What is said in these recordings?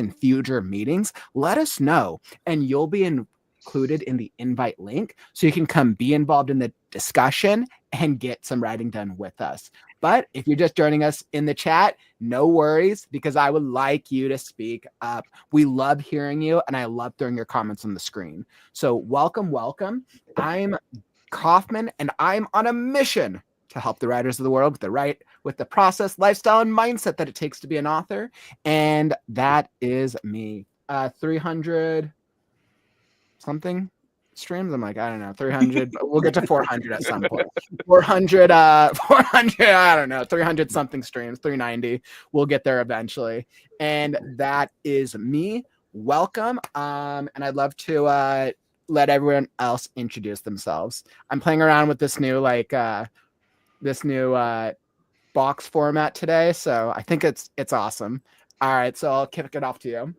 in future meetings, let us know and you'll be included in the invite link so you can come be involved in the discussion and get some writing done with us. But if you're just joining us in the chat, no worries, because I would like you to speak up. We love hearing you, and I love throwing your comments on the screen. So welcome, welcome. I'm Kaufman, and I'm on a mission to help the writers of the world with the process, lifestyle, and mindset that it takes to be an author. And that is me. 300 something streams. I'm like, I don't know, 300, but we'll get to 400 at some point. 400, 400, I don't know, 300 something streams, 390. We'll get there eventually. And that is me. Welcome. And I'd love to let everyone else introduce themselves. I'm playing around with this new box format today, so I think it's awesome. All right, so I'll kick it off to you.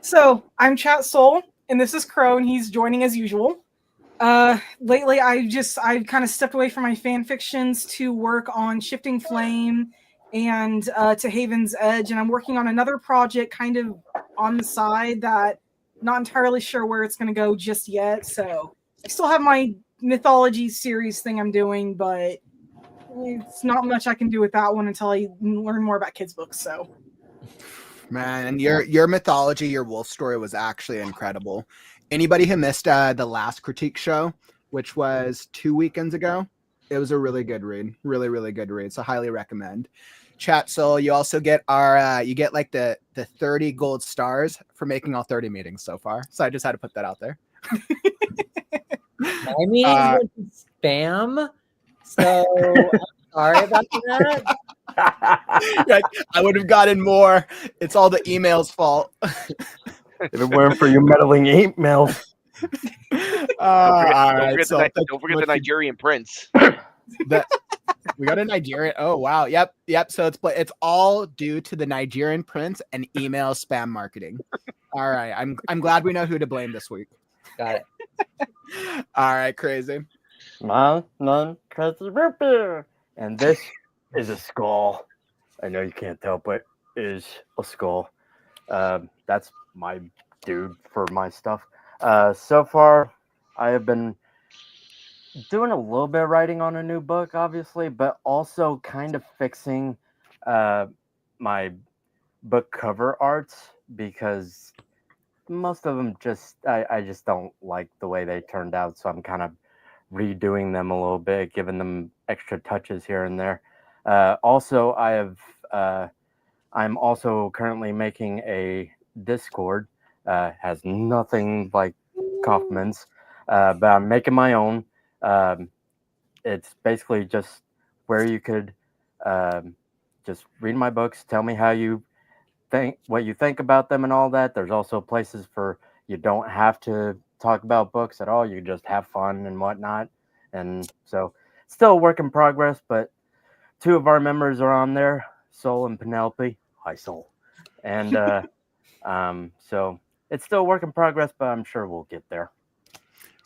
So I'm Chat Soul, and this is Crow, and he's joining as usual. Lately, I've kind of stepped away from my fan fictions to work on Shifting Flame and To Haven's Edge, and I'm working on another project kind of on the side that not entirely sure where it's going to go just yet. So I still have my mythology series thing I'm doing, but it's not much I can do with that one until I learn more about kids' books. So. Man, and your mythology, your wolf story was actually incredible. Anybody who missed the last critique show, which was 2 weekends ago, it was a really good read. Really, really good read. So highly recommend. Chat Soul, you also get our you get like the 30 gold stars for making all 30 meetings so far. So I just had to put that out there. My meetings went to spam, so I'm sorry about that. Like, I would have gotten more. It's all the email's fault. If it weren't for your meddling emails. Don't forget the Nigerian prince. We got a Nigerian. Oh wow, yep. So it's all due to the Nigerian prince and email spam marketing. All right, I'm glad we know who to blame this week. Got it. All right, crazy. My name is root beer, and this is a skull. I know you can't tell, but it is a skull. That's my dude for my stuff. So far, I have been doing a little bit of writing on a new book, obviously, but also kind of fixing my book cover arts because most of them I just don't like the way they turned out. So I'm kind of redoing them a little bit, giving them extra touches here and there. Also, I'm also currently making a Discord. Has nothing like Kaufman's, but I'm making my own. It's basically just where you could just read my books, tell me how you think, what you think about them and all that. There's also places for you don't have to talk about books at all. You just have fun and whatnot. And so still a work in progress, but 2 of our members are on there, Soul and Penelope. Hi, Soul. And so it's still a work in progress, but I'm sure we'll get there.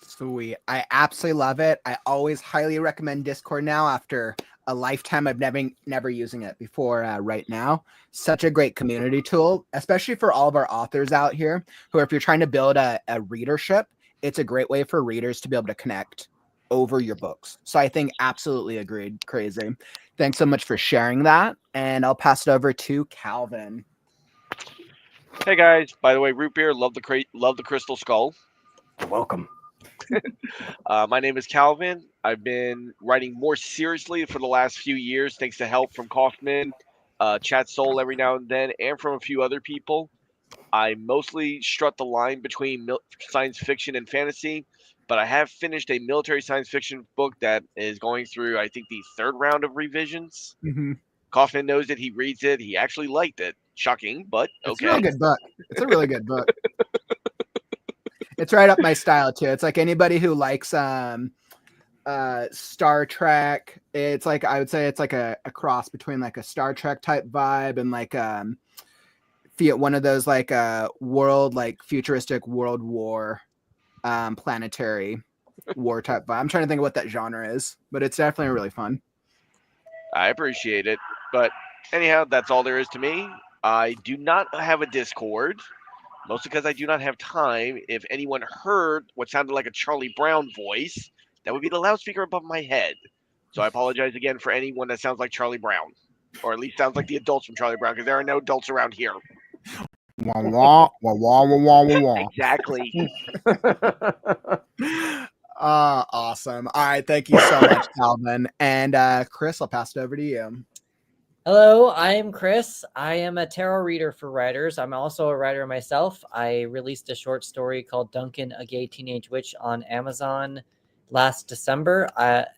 Sweet. I absolutely love it. I always highly recommend Discord now after a lifetime of never using it before right now. Such a great community tool, especially for all of our authors out here who, if you're trying to build a readership, it's a great way for readers to be able to connect over your books. So I think absolutely agreed. Crazy. Thanks so much for sharing that. And I'll pass it over to Calvin. Hey guys, by the way, root beer, love the crystal skull. You're welcome. My name is Calvin. I've been writing more seriously for the last few years, thanks to help from Kaufman, Chat Soul every now and then, and from a few other people. I mostly strut the line between science fiction and fantasy, but I have finished a military science fiction book that is going through, I think, the 3rd round of revisions. Mm-hmm. Kaufman knows it. He reads it. He actually liked it. Shocking, but okay. It's a really good book. It's a really good book. It's right up my style too. It's like anybody who likes Star Trek. It's like, I would say it's like a cross between like a Star Trek type vibe and like one of those like world, like futuristic World War planetary war type vibe. I'm trying to think of what that genre is, but it's definitely really fun. I appreciate it. But anyhow, that's all there is to me. I do not have a Discord, mostly because I do not have time. If anyone heard what sounded like a Charlie Brown voice, that would be the loudspeaker above my head. So I apologize again for anyone that sounds like Charlie Brown, or at least sounds like the adults from Charlie Brown, because there are no adults around here. Wah, wah, wah, wah, wah, wah, wah, wah. Exactly. Awesome. All right. Thank you so much, Calvin. And Chris, I'll pass it over to you. Hello, I am Chris. I am a tarot reader for writers. I'm also a writer myself. I released a short story called Duncan, a Gay Teenage Witch on Amazon last December.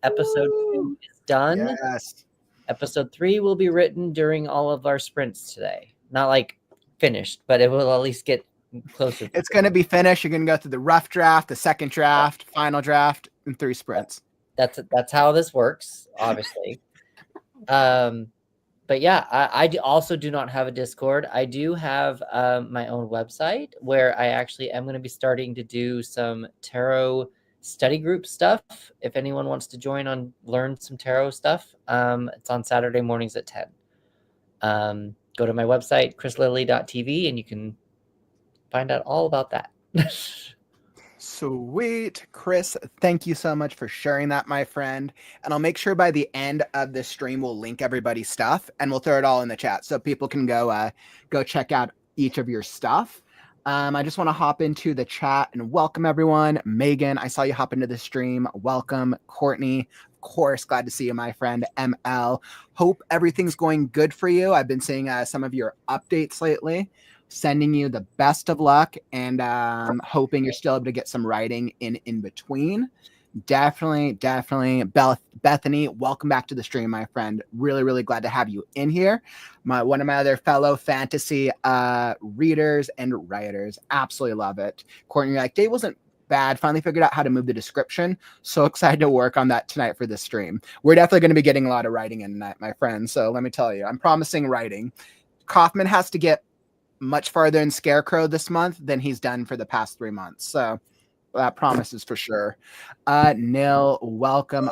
Episode 2 is done. Yes. Episode 3 will be written during all of our sprints today. Not like finished, but it will at least get closer. It's going to be finished. You're going to go through the rough draft, the second draft, final draft, and 3 sprints. That's how this works, obviously. But yeah, I also do not have a Discord. I do have my own website where I actually am going to be starting to do some tarot study group stuff. If anyone wants to join learn some tarot stuff, it's on Saturday mornings at 10. Go to my website, chrislilly.tv, and you can find out all about that. Sweet. Chris, thank you so much for sharing that, my friend. And I'll make sure by the end of the stream, we'll link everybody's stuff and we'll throw it all in the chat so people can go check out each of your stuff. I just want to hop into the chat and welcome everyone. Megan, I saw you hop into the stream. Welcome. Courtney, of course, glad to see you, my friend. ML, hope everything's going good for you. I've been seeing some of your updates lately. Sending you the best of luck and hoping you're still able to get some writing in between. Definitely. Bethany, welcome back to the stream, my friend. Really glad to have you in here. One of my other fellow fantasy readers and writers. Absolutely love it. Courtney, you're like, Dave wasn't bad. Finally figured out how to move the description. So excited to work on that tonight for this stream. We're definitely going to be getting a lot of writing in tonight, my friend. So let me tell you, I'm promising writing. Kaufman has to get much farther in Scarecrow this month than he's done for the past 3 months. So that promises for sure. Nil, welcome,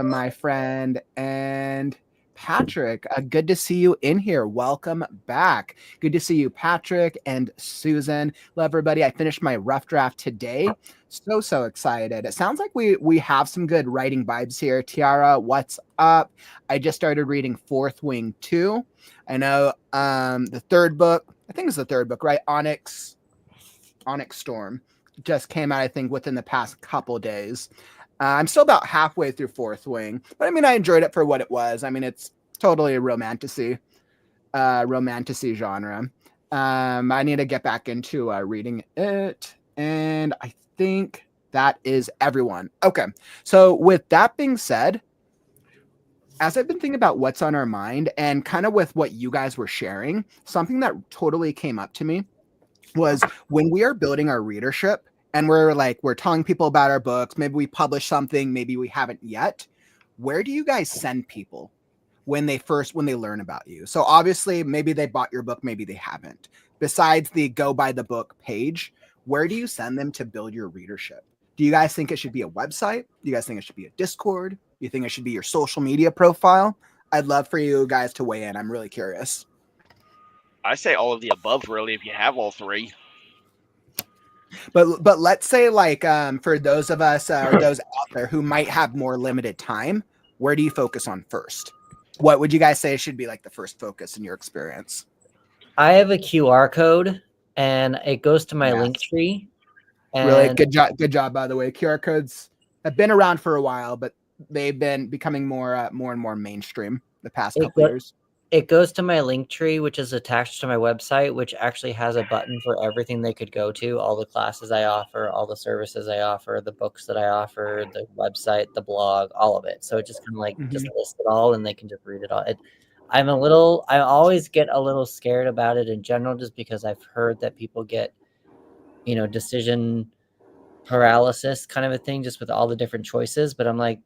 my friend. And Patrick, good to see you in here. Welcome back. Good to see you, Patrick and Susan. Love everybody. I finished my rough draft today. So excited. It sounds like we have some good writing vibes here. Tiara, what's up? I just started reading Fourth Wing 2. I know the third book, I think it's the third book, right? Onyx Storm just came out, I think, within the past couple days. I'm still about halfway through Fourth Wing, but I mean, I enjoyed it for what it was. I mean, it's totally a romantasy genre. I need to get back into reading it, and I think that is everyone. Okay, so with that being said, as I've been thinking about what's on our mind and kind of with what you guys were sharing, something that totally came up to me was when we are building our readership and we're telling people about our books, maybe we publish something, maybe we haven't yet. Where do you guys send people when they learn about you? So obviously maybe they bought your book, maybe they haven't. Besides the go buy the book page, where do you send them to build your readership? Do you guys think it should be a website? Do you guys think it should be a Discord? Do you think it should be your social media profile? I'd love for you guys to weigh in. I'm really curious. I say all of the above, really, if you have all three. But let's say, like, for those of us or those out there who might have more limited time, where do you focus on first? What would you guys say should be like the first focus in your experience? I have a QR code and it goes to my link tree. Really good job, by the way. QR codes have been around for a while, but they've been becoming more and more mainstream the past couple years. It goes to my link tree, which is attached to my website, which actually has a button for everything they could go to, all the classes I offer, all the services I offer, the books that I offer, the website, the blog, all of it. So it just kind of like just lists it all and they can just read it all. I always get a little scared about it in general, just because I've heard that people get, decision paralysis kind of a thing, just with all the different choices. But I'm like,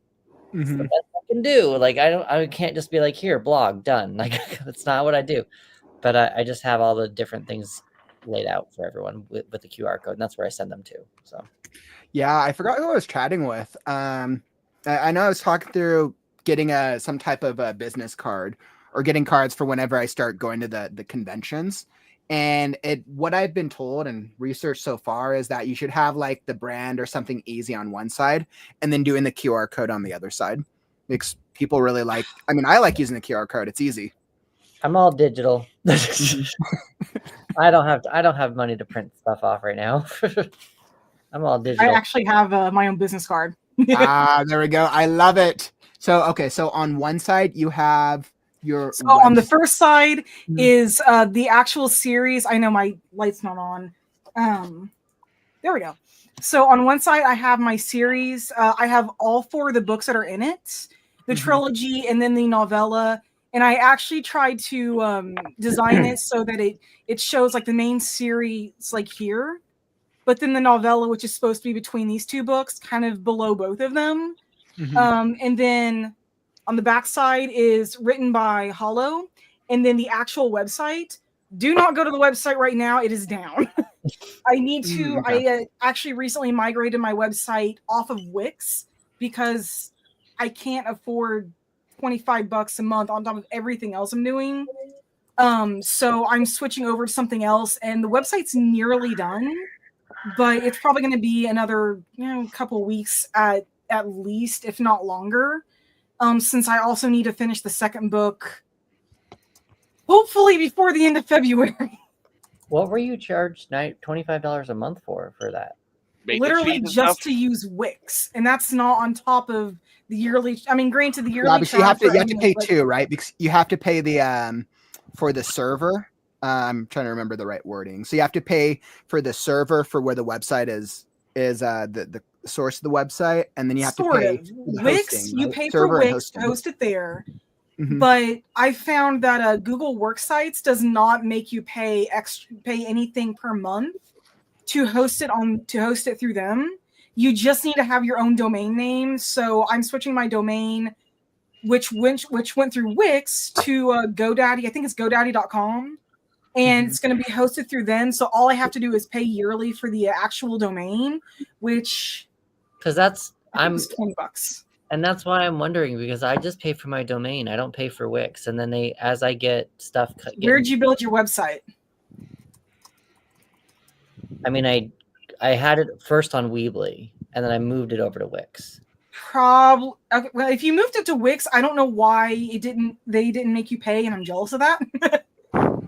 it's the best I can do. Like, I can't just be like, here, blog, done. Like, that's not what I do. But I just have all the different things laid out for everyone with the QR code, and that's where I send them to. So, yeah, I forgot who I was chatting with. I know I was talking through getting some type of a business card or getting cards for whenever I start going to the conventions. And what I've been told and research so far is that you should have like the brand or something easy on one side and then doing the QR code on the other side. Makes people really like, I mean, I like using the QR code. It's easy. I'm all digital. I don't have money to print stuff off right now. I'm all I digital. actually have my own business card. There we go. I love it. So, okay. So on one side you have your So on the webs- first side Mhm. is the actual series. I know my light's not on. There we go. So on one side I have my series. I have all 4 of the books that are in it, the Mhm. trilogy, and then the novella. And I actually tried to design it so that it shows like the main series like here, but then the novella, which is supposed to be between these 2 books, kind of below both of them. Mhm. And then on the back side is written by Hollow, and then the actual website. Do not go to the website right now; it is down. I need to. Okay. I actually recently migrated my website off of Wix because I can't afford $25 a month on top of everything else I'm doing. So I'm switching over to something else, and the website's nearly done, but it's probably going to be another couple weeks at least, if not longer. Since I also need to finish the second book, hopefully before the end of February. What were you charged $25 a month for that? Maintenance Literally fees and just stuff? to use Wix, and that's not on top of the yearly. I mean, granted, the yearly. Yeah, but you have charge to for pay anyone, 2, right? Because you have to pay the for the server. I'm trying to remember the right wording. So you have to pay for the server for where the website is the source of the website, and then you have to sort pay of for the Wix. hosting, You right? pay Server for and Wix to hosting. host it there. Mhm. But I found that Google Worksites does not make you pay anything per month to host it through them. You just need to have your own domain name. So I'm switching my domain, which went through Wix to GoDaddy. I think it's GoDaddy.com, and Mhm. it's going to be hosted through them. So all I have to do is pay yearly for the actual domain, which Because that's I think is $20. and that's why I'm wondering, because I just pay for my domain. I don't pay for Wix, and then as I get stuff. Where'd you build your website? I mean, I had it first on Weebly, and then I moved it over to Wix. Probably. Okay, well, if you moved it to Wix, I don't know why they didn't make you pay, and I'm jealous of that.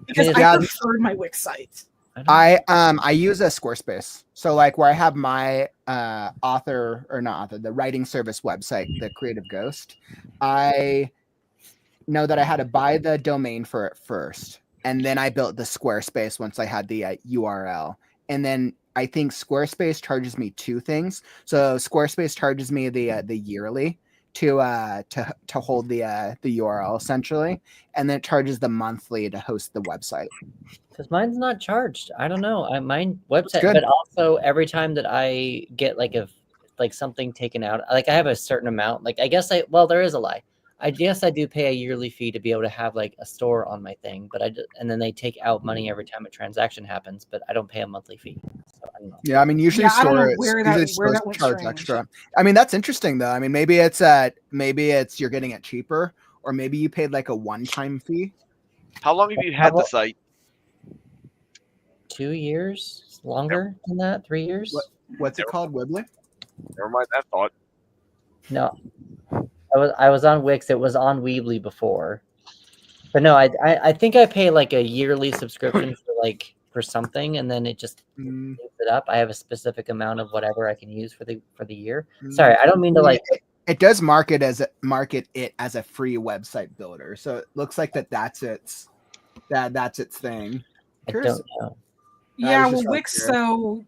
Because I Yeah. preferred my Wix site. I use a Squarespace. So like where I have my the writing service website, the Creative Ghost, I know that I had to buy the domain for it first, and then I built the Squarespace once I had the URL. And then I think Squarespace charges me 2 things. So Squarespace charges me the yearly to hold the URL essentially, and then it charges the monthly to host the website. Because mine's not charged. I don't know. Mine website, good. but also every time that I get like something taken out, like I have a certain amount. Like I guess there is a lie. I guess I do pay a yearly fee to be able to have like a store on my thing, but and then they take out money every time a transaction happens, but I don't pay a monthly fee. So I don't know. Yeah, I mean usually I don't know stores where usually that stores went charge strange. extra. I mean that's interesting though. I mean maybe it's you're getting it cheaper, or maybe you paid like a one-time fee. How long have you had the site? 2 years? Longer than that? 3 years? What's it called, Weebly? Never mind that thought. No. I was on Wix. It was on Weebly before. But no, I think I pay like a yearly subscription for something, and then it just moves it up. I have a specific amount of whatever I can use for the year. Sorry, I don't mean to It does market it as a free website builder, so it looks like that's its thing. I don't know. Yeah, was just well, like Wix. So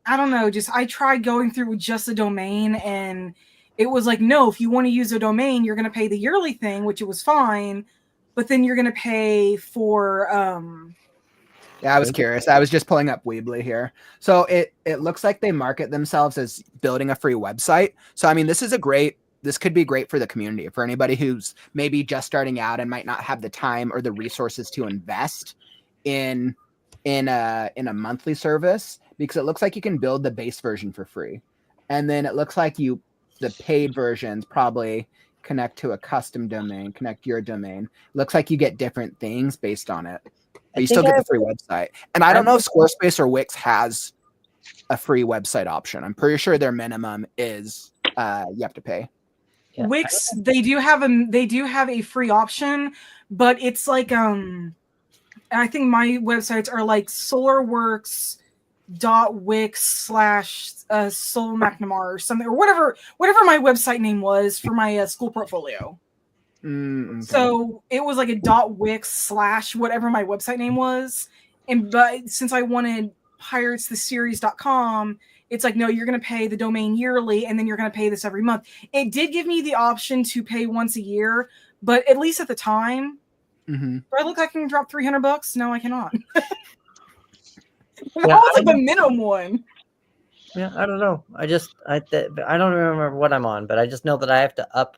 I don't know. I tried going through with just a domain, and it was like, no, if you want to use a domain, you're going to pay the yearly thing, which it was fine, but then you're going to pay for. Yeah, I was curious. I was just pulling up Weebly here. So it looks like they market themselves as building a free website. So I mean, this could be great for the community, for anybody who's maybe just starting out and might not have the time or the resources to invest in a monthly service, because it looks like you can build the base version for free, and then it looks like the paid versions probably connect to a custom domain, connect your domain. Looks like you get different things based on it. But you still get the free website. And I don't know if Squarespace or Wix has a free website option. I'm pretty sure their minimum is you have to pay. Yeah. Wix, they do have a free option, but it's like I think my websites are like solarworks.wix/Sol McNamara or something, or whatever my website name was for my school portfolio. Okay. So it was like a .wix/ whatever my website name was, but since I wanted piratestheseries.com, it's like, no, you're going to pay the domain yearly, and then you're going to pay this every month. It did give me the option to pay once a year, but at least at the time, do I look like I can drop $300? No, I cannot. That was like the minimum one. Yeah, I don't know. I don't remember what I'm on, but I just know that I have to up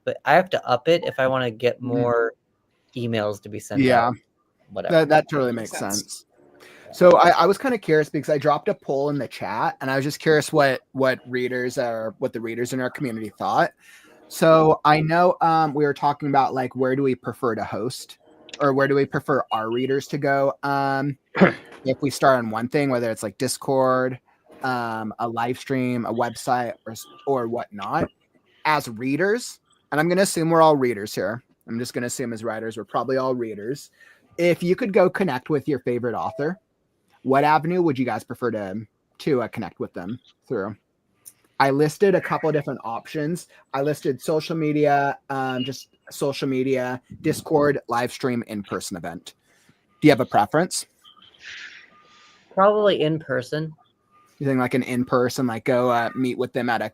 it if I want to get more emails to be sent out. Whatever. That totally makes sense. So I was kind of curious because I dropped a poll in the chat, and I was just curious what the readers in our community thought. So I know we were talking about like, where do we prefer to host, or where do we prefer our readers to go? If we start on one thing, whether it's like Discord, a live stream, a website, or whatnot, as readers, and I'm going to assume we're all readers here. I'm just going to assume as writers, we're probably all readers. If you could go connect with your favorite author, what avenue would you guys prefer to connect with them through? I listed a couple of different options. I listed social media, just social media, Discord, live stream, in-person event. Do you have a preference? Probably in person. You think like an in-person, like go meet with them at a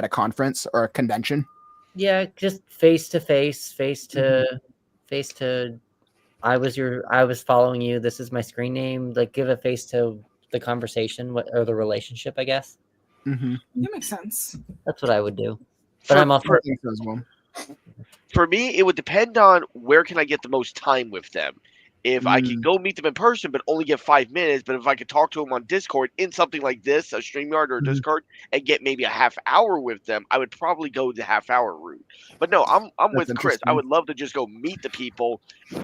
conference or a convention? Yeah, just face to face, face to. I was following you. This is my screen name. Like, give a face to the conversation or the relationship, I guess. That makes sense. That's what I would do. But I'm also for me, it would depend on where can I get the most time with them. If I could go meet them in person, but only get 5 minutes, but if I could talk to them on Discord in something like this, a StreamYard or a Discord, and get maybe a half hour with them, I would probably go the half-hour route. But no, I'm with Chris. I would love to just go meet the people,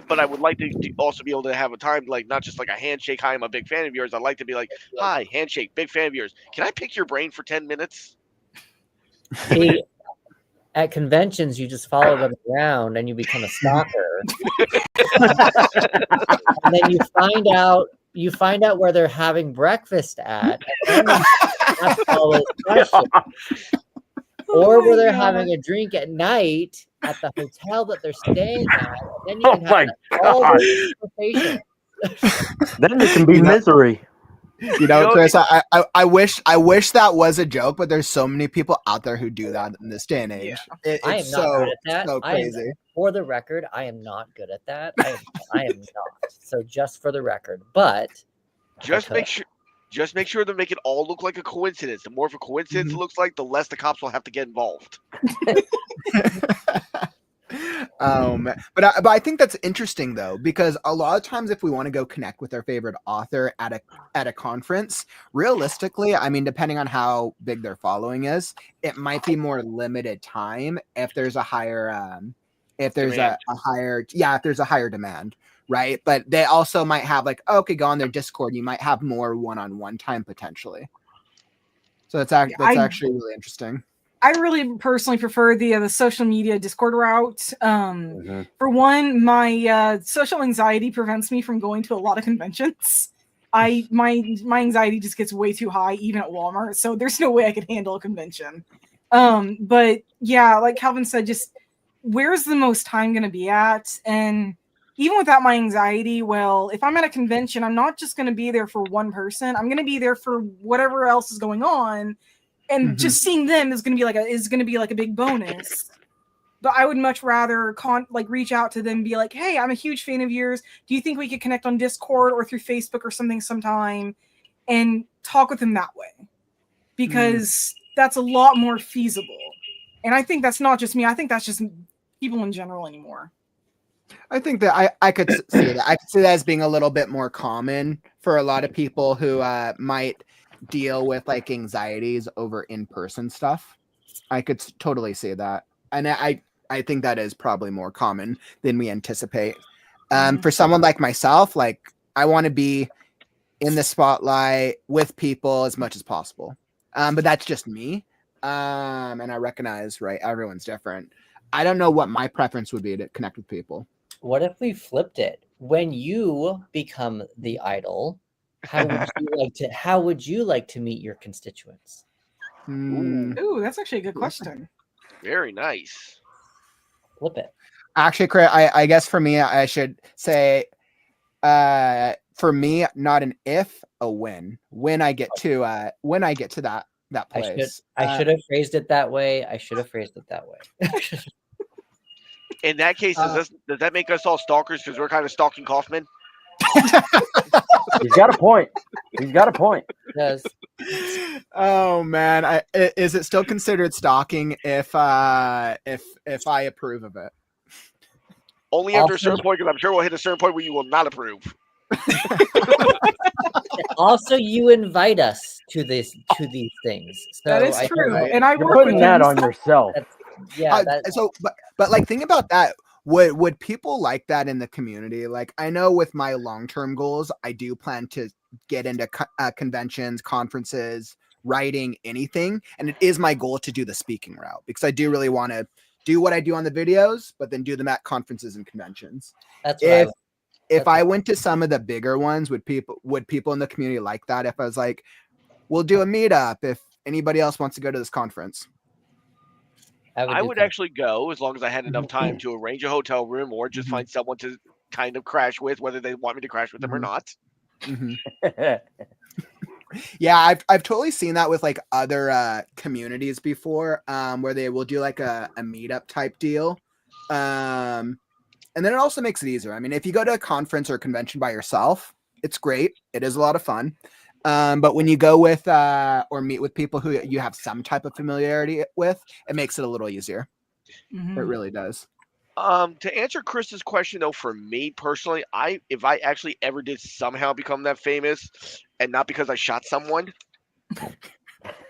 but I would like to also be able to have a time, like not just like a handshake. Hi, I'm a big fan of yours. I'd like to be like, hi, handshake, big fan of yours. Can I pick your brain for 10 minutes? See, at conventions, you just follow them around and you become a stalker. And then you find out where they're having breakfast at, and then you ask all those questions. Or where they're having a drink at night at the hotel that they're staying at. And then you can have all those conversations. Then it can be misery. You know, Chris, I wish that was a joke, but there's so many people out there who do that in this day and age. Yeah. I am not good at that. So crazy. For the record, I am not good at that. I am not. So just for the record, but just make sure to make it all look like a coincidence. The more of a coincidence it looks like, the less the cops will have to get involved. But I think that's interesting though, because a lot of times if we want to go connect with our favorite author at a conference, realistically, I mean, depending on how big their following is, it might be more limited time if there's a higher if there's a higher demand, right? But they also might have like, okay, go on their Discord, you might have more one-on-one time potentially. So that's actually really interesting. I really personally prefer the social media Discord route. For one, my social anxiety prevents me from going to a lot of conventions. My anxiety just gets way too high, even at Walmart. So there's no way I could handle a convention. But yeah, like Calvin said, just where's the most time going to be at? And even without my anxiety, well, if I'm at a convention, I'm not just going to be there for one person. I'm going to be there for whatever else is going on. And just seeing them is going to be like a big bonus. But I would much rather reach out to them and be like, hey, I'm a huge fan of yours. Do you think we could connect on Discord or through Facebook or something sometime and talk with them that way? Because that's a lot more feasible. And I think that's not just me. I think that's just people in general anymore. I think that I could see that. I could see that as being a little bit more common for a lot of people who might deal with like anxieties over in-person stuff. I could totally see that. And I think that is probably more common than we anticipate. Mhm. For someone like myself, like I want to be in the spotlight with people as much as possible. But that's just me. And I recognize, right, everyone's different. I don't know what my preference would be to connect with people. What if we flipped it? When you become the idol, how would you like to meet your constituents? Ooh, that's actually a good question. Very nice. Flip it. Actually, Chris, I guess for me, I should say, for me, not an if, a when. When I get to that place. I should have phrased it that way. In that case, does that make us all stalkers because we're kind of stalking Kaufman? He's got a point. Yes. Oh man, is it still considered stalking if I approve of it? Only after a certain point, because I'm sure we'll hit a certain point where you will not approve. Also, you invite us to these things. So That is I true, don't- and I You're work putting with that you, on yourself. Yeah. But like think about that. Would people like that in the community? Like I know with my long-term goals, I do plan to get into conventions, conferences, writing, anything, and it is my goal to do the speaking route because I do really want to do what I do on the videos, but then do them at conferences and conventions. That's what If I went to some of the bigger ones, would people in the community like that? If I was like, we'll do a meetup if anybody else wants to go to this conference. I would actually go as long as I had enough time to arrange a hotel room or just find someone to kind of crash with, whether they want me to crash with them or not. Yeah, I've totally seen that with like other communities before, where they will do like a meetup type deal. And then it also makes it easier. I mean, if you go to a conference or a convention by yourself, it's great. It is a lot of fun. But when you go with or meet with people who you have some type of familiarity with, it makes it a little easier. Mhm. It really does. To answer Chris's question though, for me personally, if I actually ever did somehow become that famous, and not because I shot someone,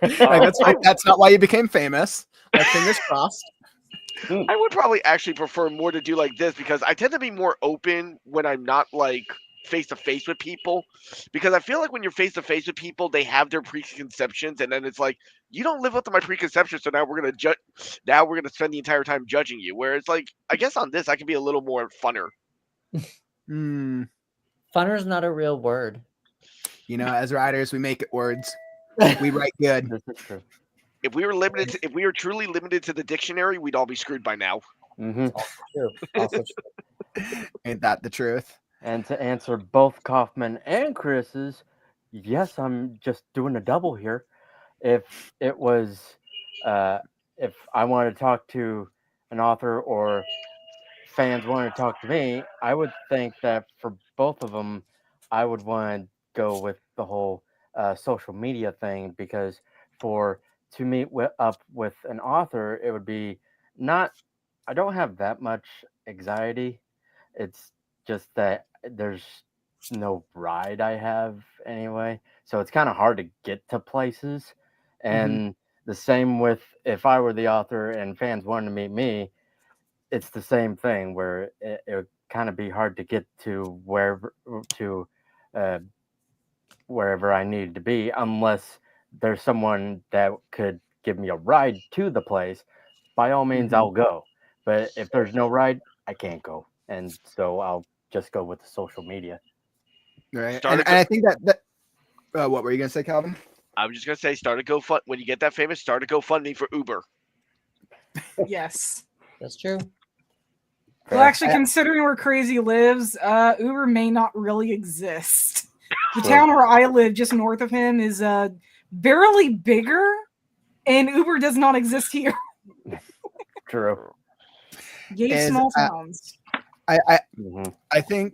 That's not why you became famous. Like, fingers crossed. I would probably actually prefer more to do like this because I tend to be more open when I'm not like face to face with people, because I feel like when you're face to face with people, they have their preconceptions, and then it's like you don't live up to my preconceptions, so now we're gonna judge. Now we're gonna spend the entire time judging you. Where it's like, I guess on this, I can be a little more funner. Funner is not a real word. You know, as writers, we make it words. We write good. This is true. If we were truly limited to the dictionary, we'd all be screwed by now. Mm-hmm. True. Also true. Ain't that the truth? And to answer both Kaufman and Chris's, yes, I'm just doing a double here. If it was, if I wanted to talk to an author or fans wanted to talk to me, I would think that for both of them, I would want to go with the whole social media thing, because to meet up with an author, it would be not. I don't have that much anxiety. It's just that there's no ride I have anyway, so it's kind of hard to get to places. And the same with if I were the author and fans wanted to meet me, it's the same thing where it would kind of be hard to get to wherever I needed to be, unless there's someone that could give me a ride to the place. By all means, I'll go. But if there's no ride, I can't go. And so I'll just go with the social media. Right. And I think that what were you going to say, Calvin? I was just going to say, start a GoFund. When you get that famous, start a GoFundMe for Uber. Yes. That's true. Well, actually, considering where Crazy lives, Uber may not really exist. The town where I live, just north of him, is barely bigger, and Uber does not exist here. True. Yay, small towns. I think,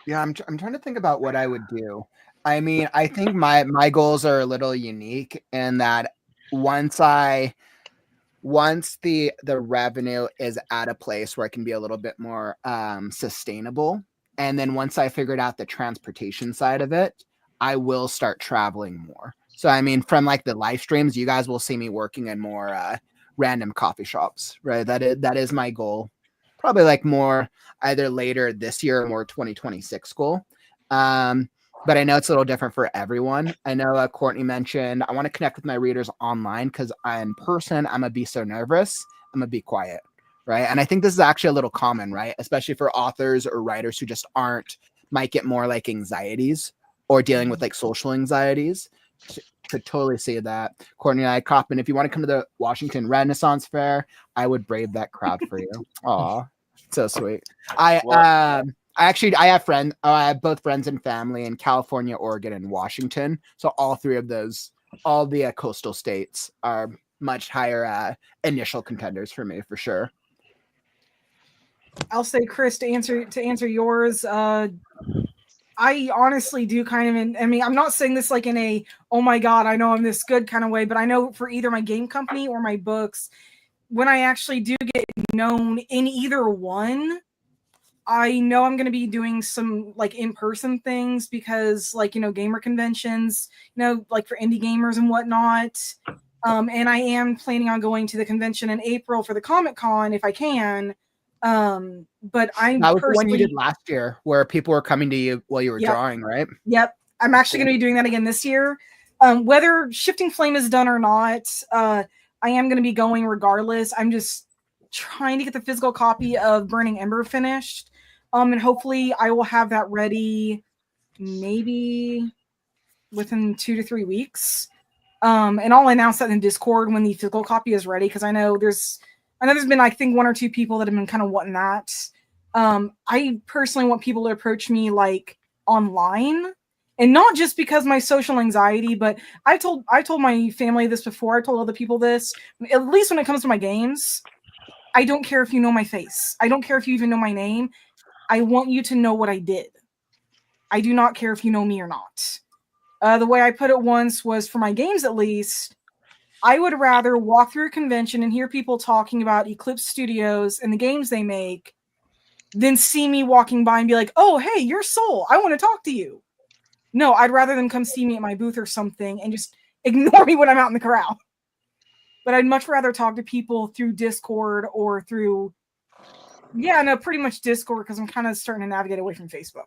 yeah, I'm trying to think about what I would do. I mean, I think my goals are a little unique in that once the revenue is at a place where it can be a little bit more sustainable, and then once I figured out the transportation side of it, I will start traveling more. So I mean, from like the live streams, you guys will see me working in more random coffee shops, right? That is my goal. Probably like more either later this year or more 2026 goal. But I know it's a little different for everyone. I know Courtney mentioned I want to connect with my readers online because in person I'm gonna be so nervous. I'm gonna be quiet, right? And I think this is actually a little common, right? Especially for authors or writers who just might get more like anxieties or dealing with like social anxieties. Could totally see that. Courtney and I, Kaufman, if you want to come to the Washington Renaissance Fair, I would brave that crowd for you. Aw, so sweet. I have friends. I have both friends and family in California, Oregon, and Washington. So all three of those, all the coastal states are much higher initial contenders for me for sure. I'll say, Chris, to answer yours. I honestly do kind of. I mean, I'm not saying this like in a "oh my god, I know I'm this good" kind of way, but I know for either my game company or my books, when I actually do get known in either one, I know I'm going to be doing some like in-person things because like, gamer conventions, like for indie gamers and whatnot. And I am planning on going to the convention in April for the Comic-Con if I can. But that was the one you did last year where people were coming to you while you were Yep. drawing, right? Yep. I'm actually going to be doing that again this year. Whether Shifting Flame is done or not, I am going to be going regardless. I'm just trying to get the physical copy of Burning Ember finished. And hopefully I will have that ready maybe within 2 to 3 weeks. And I'll announce that in Discord when the physical copy is ready, because I know there's been, I think, 1 or 2 people that have been kind of wanting that. I personally want people to approach me like online, and not just because my social anxiety, but I told my family this before. I told other people this, at least when it comes to my games. I don't care if you know my face. I don't care if you even know my name. I want you to know what I did. I do not care if you know me or not. The way I put it once was, for my games at least, I would rather walk through a convention and hear people talking about Eclipse Studios and the games they make than see me walking by and be like, "Oh, hey, you're Soul. I want to talk to you." No, I'd rather them come see me at my booth or something and just ignore me when I'm out in the corral. But I'd much rather talk to people through Discord or through, pretty much Discord, because I'm kind of starting to navigate away from Facebook.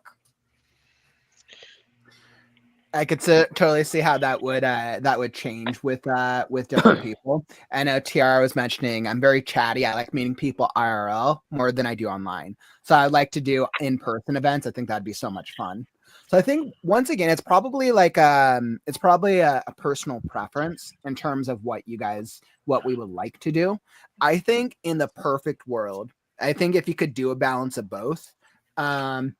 I could totally see how that would change with different people. I know Tiara was mentioning I'm very chatty. I like meeting people IRL more than I do online. So I'd like to do in-person events. I think that'd be so much fun. So I think once again, it's probably a personal preference in terms of what we would like to do. I think in the perfect world, I think if you could do a balance of both, and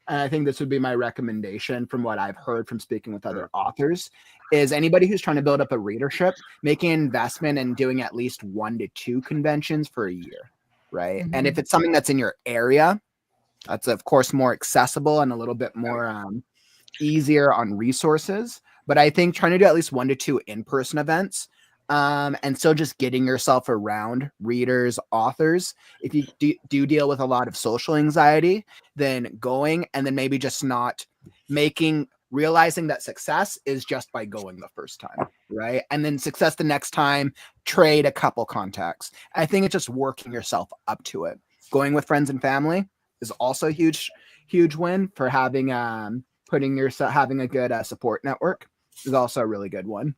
I think this would be my recommendation from what I've heard from speaking with other authors, is anybody who's trying to build up a readership, making an investment and doing at least 1 to 2 conventions for a year, right? Mm-hmm. And if it's something that's in your area, that's of course more accessible and a little bit more easier on resources. But I think trying to do at least 1 to 2 in-person events, and so just getting yourself around readers, authors. If you do deal with a lot of social anxiety, then going and then maybe just not realizing that success is just by going the first time, right? And then success the next time, trade a couple contacts. I think it's just working yourself up to it. Going with friends and family is also a huge win for having having a good support network is also a really good one.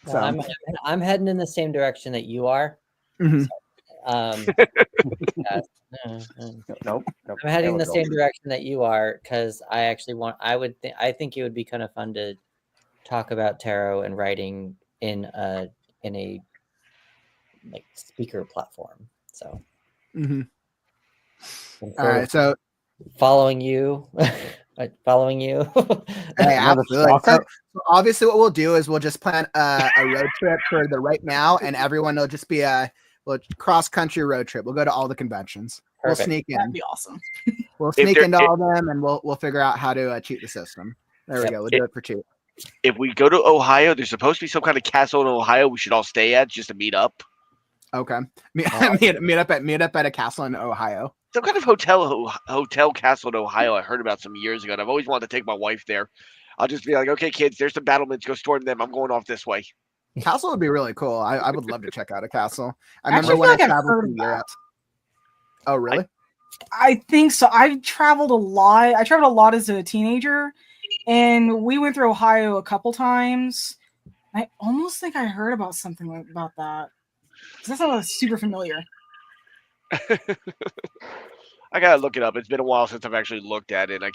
Well, So I'm heading in the same direction that you are. Mm-hmm. So, Nope. I'm heading in the same direction that you are, because I think it would be kind of fun to talk about tarot and writing in a like speaker platform. So Mm-hmm. All right, so following you. Hey, absolutely. So obviously what we'll do is we'll just plan a road trip for the right now, and everyone will just be a cross-country road trip. We'll go to all the conventions. Perfect. We'll sneak in. That'd be awesome. We'll sneak into all of them, and we'll figure out how to cheat the system. There we go. We'll do it for cheat. If we go to Ohio, there's supposed to be some kind of castle in Ohio we should all stay at just to meet up. Okay. Meet up at a castle in Ohio. Some kind of hotel castle in Ohio I heard about some years ago, and I've always wanted to take my wife there. I'll just be like, okay, kids, there's some battlements. Go storm them. I'm going off this way. Castle would be really cool. I would love to check out a castle. I Actually, remember when I feel like I've traveled heard to of that. Europe. Oh, really? I think so. I've traveled a lot. I traveled a lot as a teenager, and we went through Ohio a couple times. I almost think I heard about something about that. That sounds super familiar. I gotta look it up. It's been a while since I've actually looked at it. And I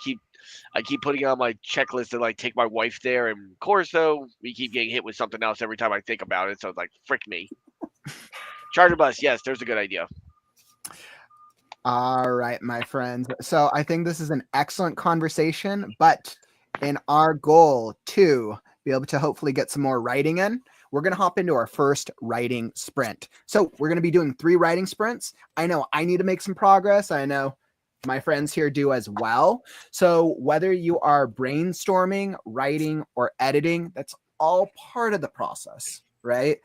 keep putting it on my checklist to like take my wife there. And of course, though, we keep getting hit with something else every time I think about it. So it's like, frick me. Charter bus, yes, there's a good idea. All right, my friends. So I think this is an excellent conversation, but in our goal to be able to hopefully get some more writing in, we're going to hop into our first writing sprint. So we're going to be doing 3 writing sprints. I know I need to make some progress. I know my friends here do as well. So whether you are brainstorming, writing, or editing, that's all part of the process, right?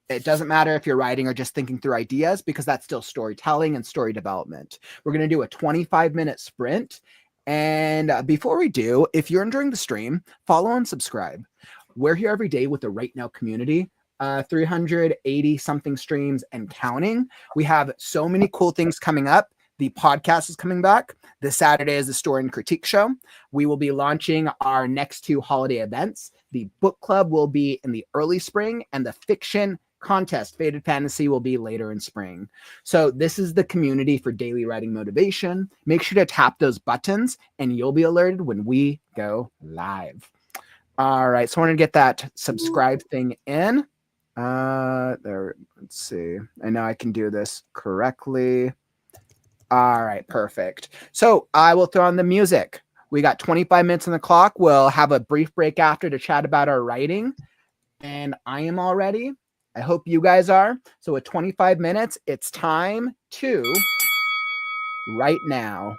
It doesn't matter if you're writing or just thinking through ideas, because that's still storytelling and story development. We're going to do a 25-minute sprint. And before we do, if you're enjoying the stream, follow and subscribe. We're here every day with the Right Now community, 380 something streams and counting. We have so many cool things coming up. The podcast is coming back. This Saturday is the Story and Critique Show. We will be launching our next 2 holiday events. The book club will be in the early spring, and the fiction contest, Faded Fantasy, will be later in spring. So this is the community for daily writing motivation. Make sure to tap those buttons and you'll be alerted when we go live. All right, so I want to get that subscribe thing in. There, let's see. I know I can do this correctly. All right, perfect. So I will throw on the music. We got 25 minutes on the clock. We'll have a brief break after to chat about our writing. And I am all ready. I hope you guys are. So at 25 minutes, it's time to write now.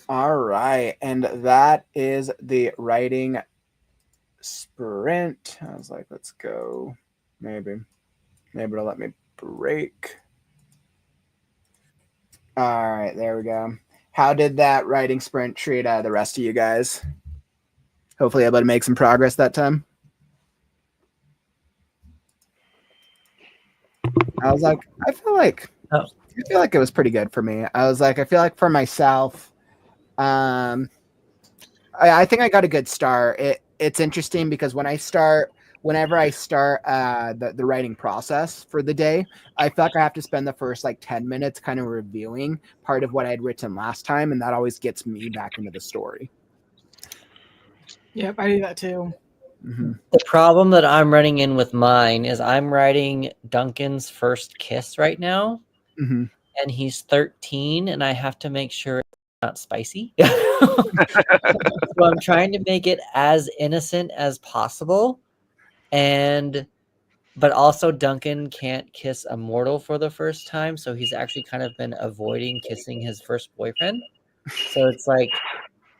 All right, and that is the writing sprint. I was like, let's go. Maybe it'll let me break. All right, there we go. How did that writing sprint treat the rest of you guys? Hopefully able to make some progress that time. I was like, I feel like it was pretty good for me. I was like, I feel like for myself, I think I got a good start. It's interesting because whenever I start the writing process for the day, I feel like I have to spend the first like 10 minutes kind of reviewing part of what I had written last time, and that always gets me back into the story. Yep, I do that too. Mm-hmm. The problem that I'm running in with mine is I'm writing Duncan's first kiss right now, Mm-hmm. and he's 13, and I have to make sure it's not spicy. So I'm trying to make it as innocent as possible, but also Duncan can't kiss a mortal for the first time, so he's actually kind of been avoiding kissing his first boyfriend. So it's like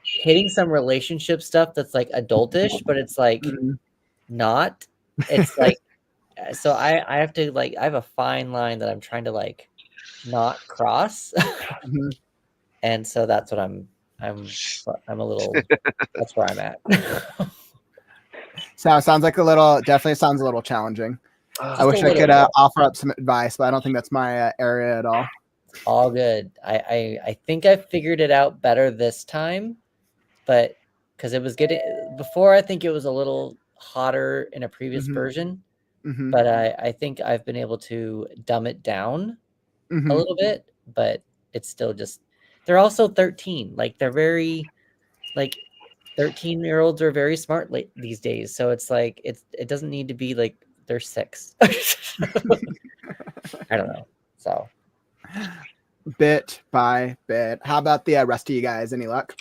hitting some relationship stuff that's like adultish, but it's like not. It's like so I have to like I have a fine line that I'm trying to like not cross. Mm-hmm. And so that's what I'm a little that's where I'm at. So definitely sounds a little challenging. I wish I could offer up some advice, but I don't think that's my area at all. All good. I think I figured it out better this time, but because it was getting before, I think it was a little hotter in a previous version, but I think I've been able to dumb it down a little bit, but it's still just they're also 13. Like they're very like 13-year-olds are very smart these days, so it's like it doesn't need to be like they're 6. I don't know. So bit by bit. How about the rest of you guys? Any luck?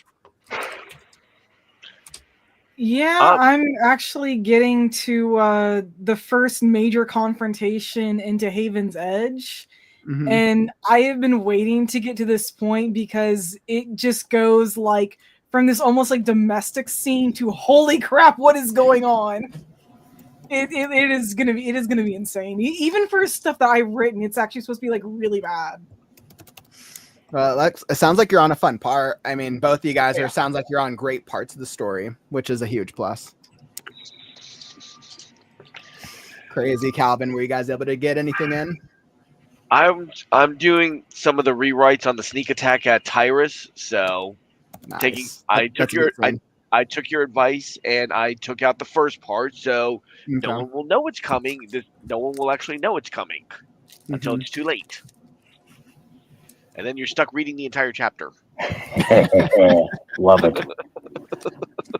Yeah, I'm actually getting to the first major confrontation into Haven's Edge. And I have been waiting to get to this point because it just goes like from this almost like domestic scene to holy crap, what is going on? It is gonna be insane. Even for stuff that I've written, it's actually supposed to be like really bad. Well, it sounds like you're on a fun part. I mean, both of you guys sounds like you're on great parts of the story, which is a huge plus. Crazy, Calvin. Were you guys able to get anything in? I'm doing some of the rewrites on the sneak attack at Tyrus, so nice. I took your advice and I took out the first part, so no one will know it's coming. No one will actually know it's coming until it's too late. And then you're stuck reading the entire chapter. Love it.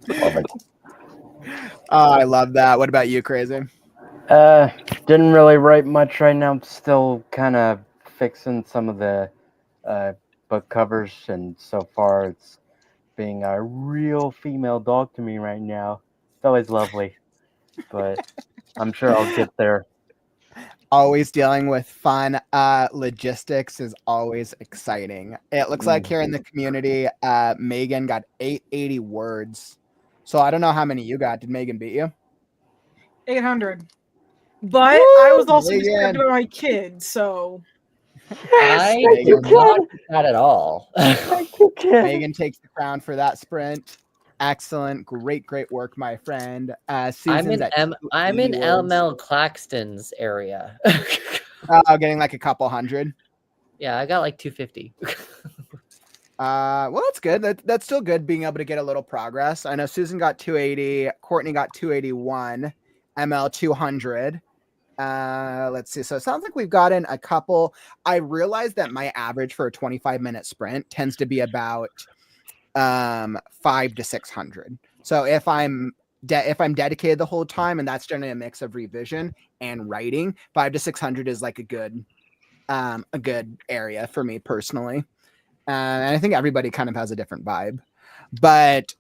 Love it. Oh, I love that. What about you, Crazy? Didn't really write much right now. I'm still kind of fixing some of the book covers, and so far it's being a real female dog to me right now. It's always lovely, but I'm sure I'll get there. Always dealing with fun logistics is always exciting. It looks like here in the community, Megan got 880 words. So I don't know how many you got. Did Megan beat you? 800. But I was also disturbed by my kid, so I did not do that at all. Megan takes the crown for that sprint. Excellent, great work, my friend. I'm in LML Claxton's area. Getting like a couple hundred. Yeah, I got like 250. Well, that's good. That's still good being able to get a little progress. I know Susan got 280, Courtney got 281, ML 200. Let's see. So it sounds like we've gotten a couple. I realized that my average for a 25-minute sprint tends to be about 500 to 600. So if I'm dedicated the whole time, and that's generally a mix of revision and writing, 500 to 600 is like a good area for me personally. And I think everybody kind of has a different vibe. But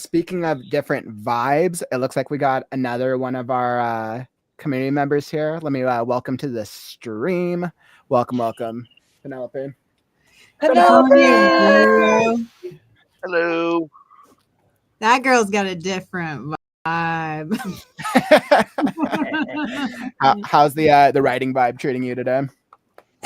speaking of different vibes, it looks like we got another one of our community members here. Let me welcome to the stream. Welcome, Penelope. Hello, Girl. Hello. That girl's got a different vibe. How's the writing vibe treating you today?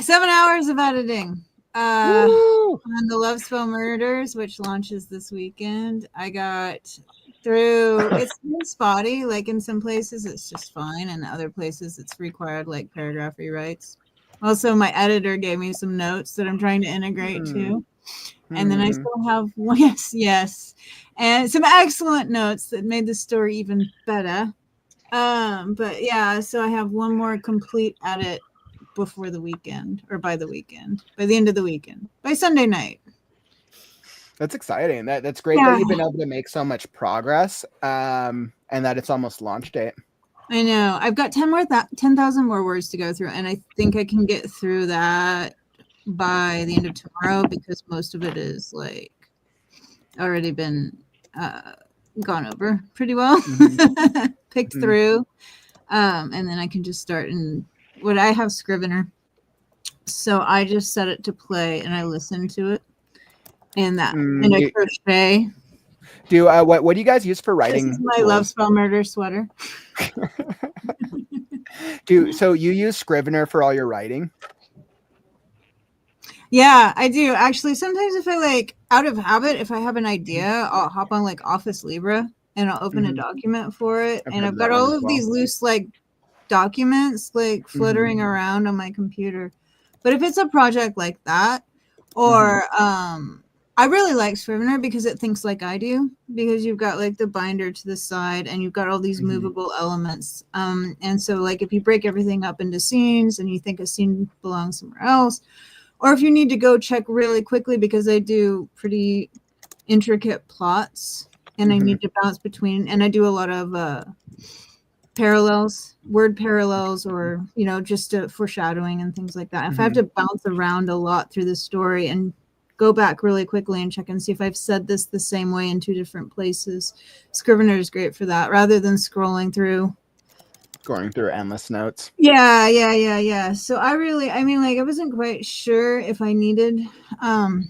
7 hours of editing. Woo! On the Love Spell Murders, which launches this weekend, I got through. It's been spotty. Like in some places, it's just fine, and other places, it's required like paragraph rewrites. Also, my editor gave me some notes that I'm trying to integrate too. And then I still have one, yes, and some excellent notes that made the story even better. But yeah, so I have one more complete edit before the weekend, or by the end of the weekend, by Sunday night. That's exciting. That's great that you've been able to make so much progress, and that it's almost launch date. I know. I've got 10,000 more words to go through, and I think I can get through that by the end of tomorrow because most of it is like already been gone over pretty well, picked through, and then I can just start. And what I have Scrivener, so I just set it to play and I listen to it, and that and I crochet. What do you guys use for writing? This is my Love Spell Murder sweater. So you use Scrivener for all your writing? Yeah, I do. Actually, sometimes if I like out of habit, if I have an idea, I'll hop on like Office Libra and I'll open a document for it. And I've got all of these loose like documents like fluttering around on my computer. But if it's a project like that, or I really like Scrivener because it thinks like I do, because you've got like the binder to the side and you've got all these movable elements. And so like if you break everything up into scenes and you think a scene belongs somewhere else, or if you need to go check really quickly because I do pretty intricate plots and I need to bounce between, and I do a lot of parallels, word parallels, or, you know, just foreshadowing and things like that. If I have to bounce around a lot through the story and go back really quickly and check and see if I've said this the same way in two different places, Scrivener is great for that rather than scrolling through endless notes. Yeah. So I wasn't quite sure if I needed a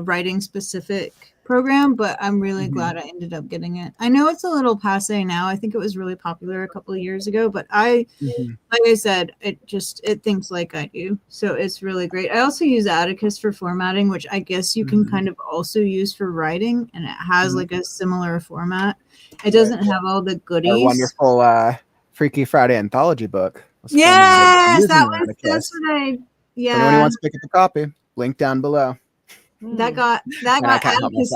writing specific program, but I'm really glad I ended up getting it. I know it's a little passe now. I think it was really popular a couple of years ago, but like I said, it thinks like I do. So it's really great. I also use Atticus for formatting, which I guess you can kind of also use for writing, and it has like a similar format. It doesn't have all the goodies. Our wonderful Freaky Friday anthology book. Yes, that's what I. Yeah. If anyone wants to pick up a copy, link down below. That got Atticus.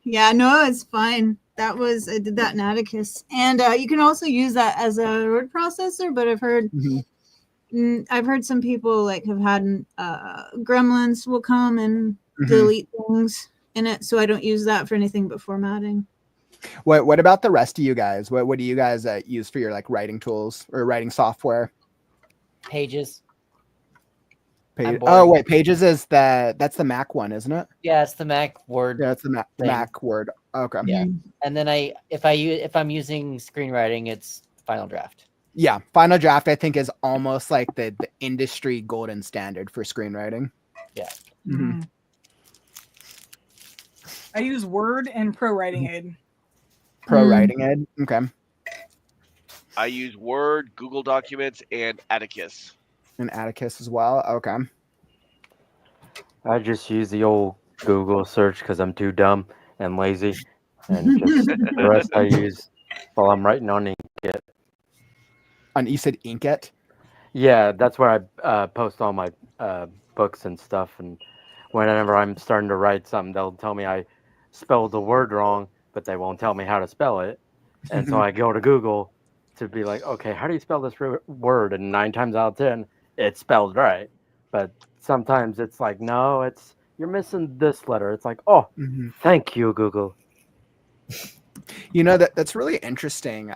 Yeah, no, it's fine. I did that in Atticus, and you can also use that as a word processor. But I've heard some people like have had gremlins will come and delete things in it, so I don't use that for anything but formatting. What about the rest of you guys? What do you guys use for your like writing tools or writing software? Pages. Oh wait, Pages is that's the Mac one, isn't it? Yeah, it's the Mac Word. Yeah, it's the Mac Word. Okay. Yeah, and then if I'm using screenwriting, it's Final Draft. Yeah, Final Draft I think is almost like the industry golden standard for screenwriting. Yeah. I use Word and Pro Writing Aid. Pro Writing Aid. Okay. I use Word, Google Documents, and Atticus. And Atticus as well. Okay. I just use the old Google search because I'm too dumb and lazy, and just the rest I use while I'm writing on Inkscape. You said Inkjet? Yeah, that's where I post all my books and stuff. And whenever I'm starting to write something, they'll tell me I spelled the word wrong, but they won't tell me how to spell it. And so I go to Google to be like, okay, how do you spell this word? And 9 times out of 10, it's spelled right. But sometimes it's like, no, you're missing this letter. It's like, oh, thank you, Google. You know, that's really interesting.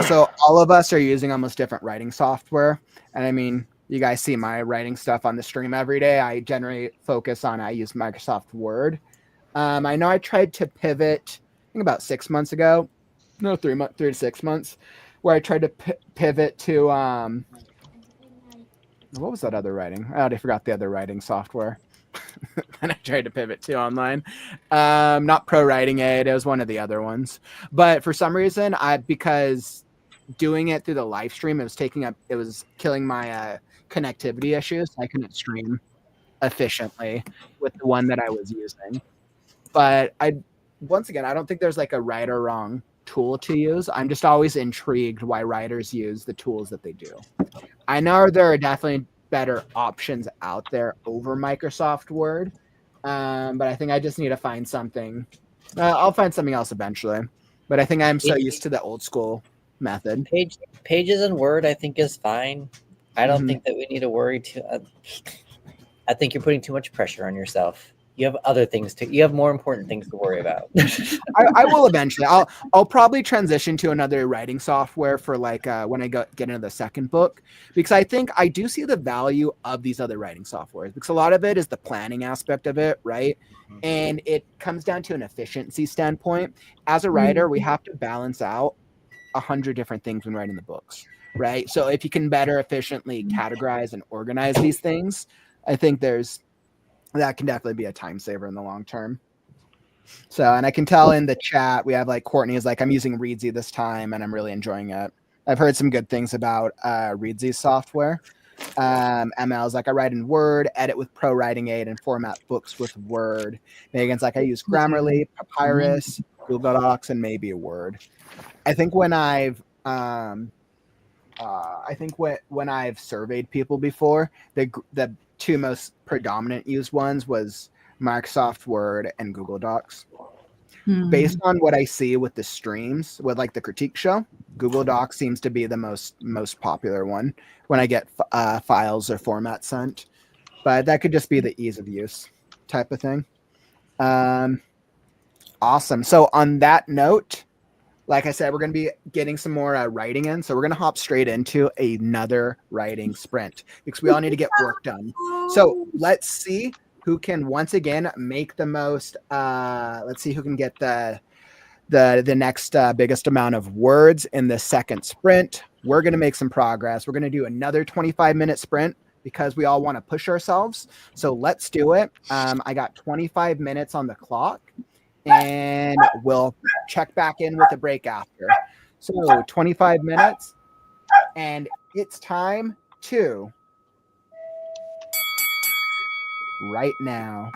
So all of us are using almost different writing software. And I mean, you guys see my writing stuff on the stream every day. I generally focus on, I use Microsoft Word. I know I tried to pivot, I think about 6 months ago, no, 3 to 6 months, where I tried to pivot to what was that other writing? I already forgot the other writing software. And I tried to pivot to online. Not Pro Writing Aid. It was one of the other ones. But for some reason, because doing it through the live stream, it was killing my connectivity issues. I couldn't stream efficiently with the one that I was using. But once again, I don't think there's like a right or wrong tool to use. I'm just always intrigued why writers use the tools that they do. I know there are definitely better options out there over Microsoft Word, but I think I just need to find something. I'll find something else eventually, but I think I'm so used to the old school method. Pages in Word, I think, is fine. I don't think that we need to worry too. I think you're putting too much pressure on yourself. You have other things you have more important things to worry about. I will eventually. I'll probably transition to another writing software for like when I get into the second book, because I think I do see the value of these other writing softwares, because a lot of it is the planning aspect of it, right? And it comes down to an efficiency standpoint. As a writer, we have to balance out 100 different things when writing the books, right? So if you can better efficiently categorize and organize these things, I think that can definitely be a time saver in the long term. So, and I can tell in the chat, we have like Courtney is like, I'm using Readsy this time and I'm really enjoying it. I've heard some good things about Readsy's software. ML is like, I write in Word, edit with Pro Writing Aid, and format books with Word. Megan's like, I use Grammarly, Papyrus, Google Docs, and maybe a Word. I think when I've surveyed people before, the two most predominant used ones was Microsoft Word and Google Docs. Based on what I see with the streams, with like the critique show, Google Docs seems to be the most popular one when I get files or formats sent. But that could just be the ease of use type of thing. Awesome. So on that note, like I said, we're going to be getting some more writing in. So we're going to hop straight into another writing sprint because we all need to get work done. So let's see who can once again make the most. Let's see who can get the next biggest amount of words in the second sprint. We're going to make some progress. We're going to do another 25-minute sprint because we all want to push ourselves. So let's do it. I got 25 minutes on the clock. And we'll check back in with a break after. So 25 minutes, and it's time to right now.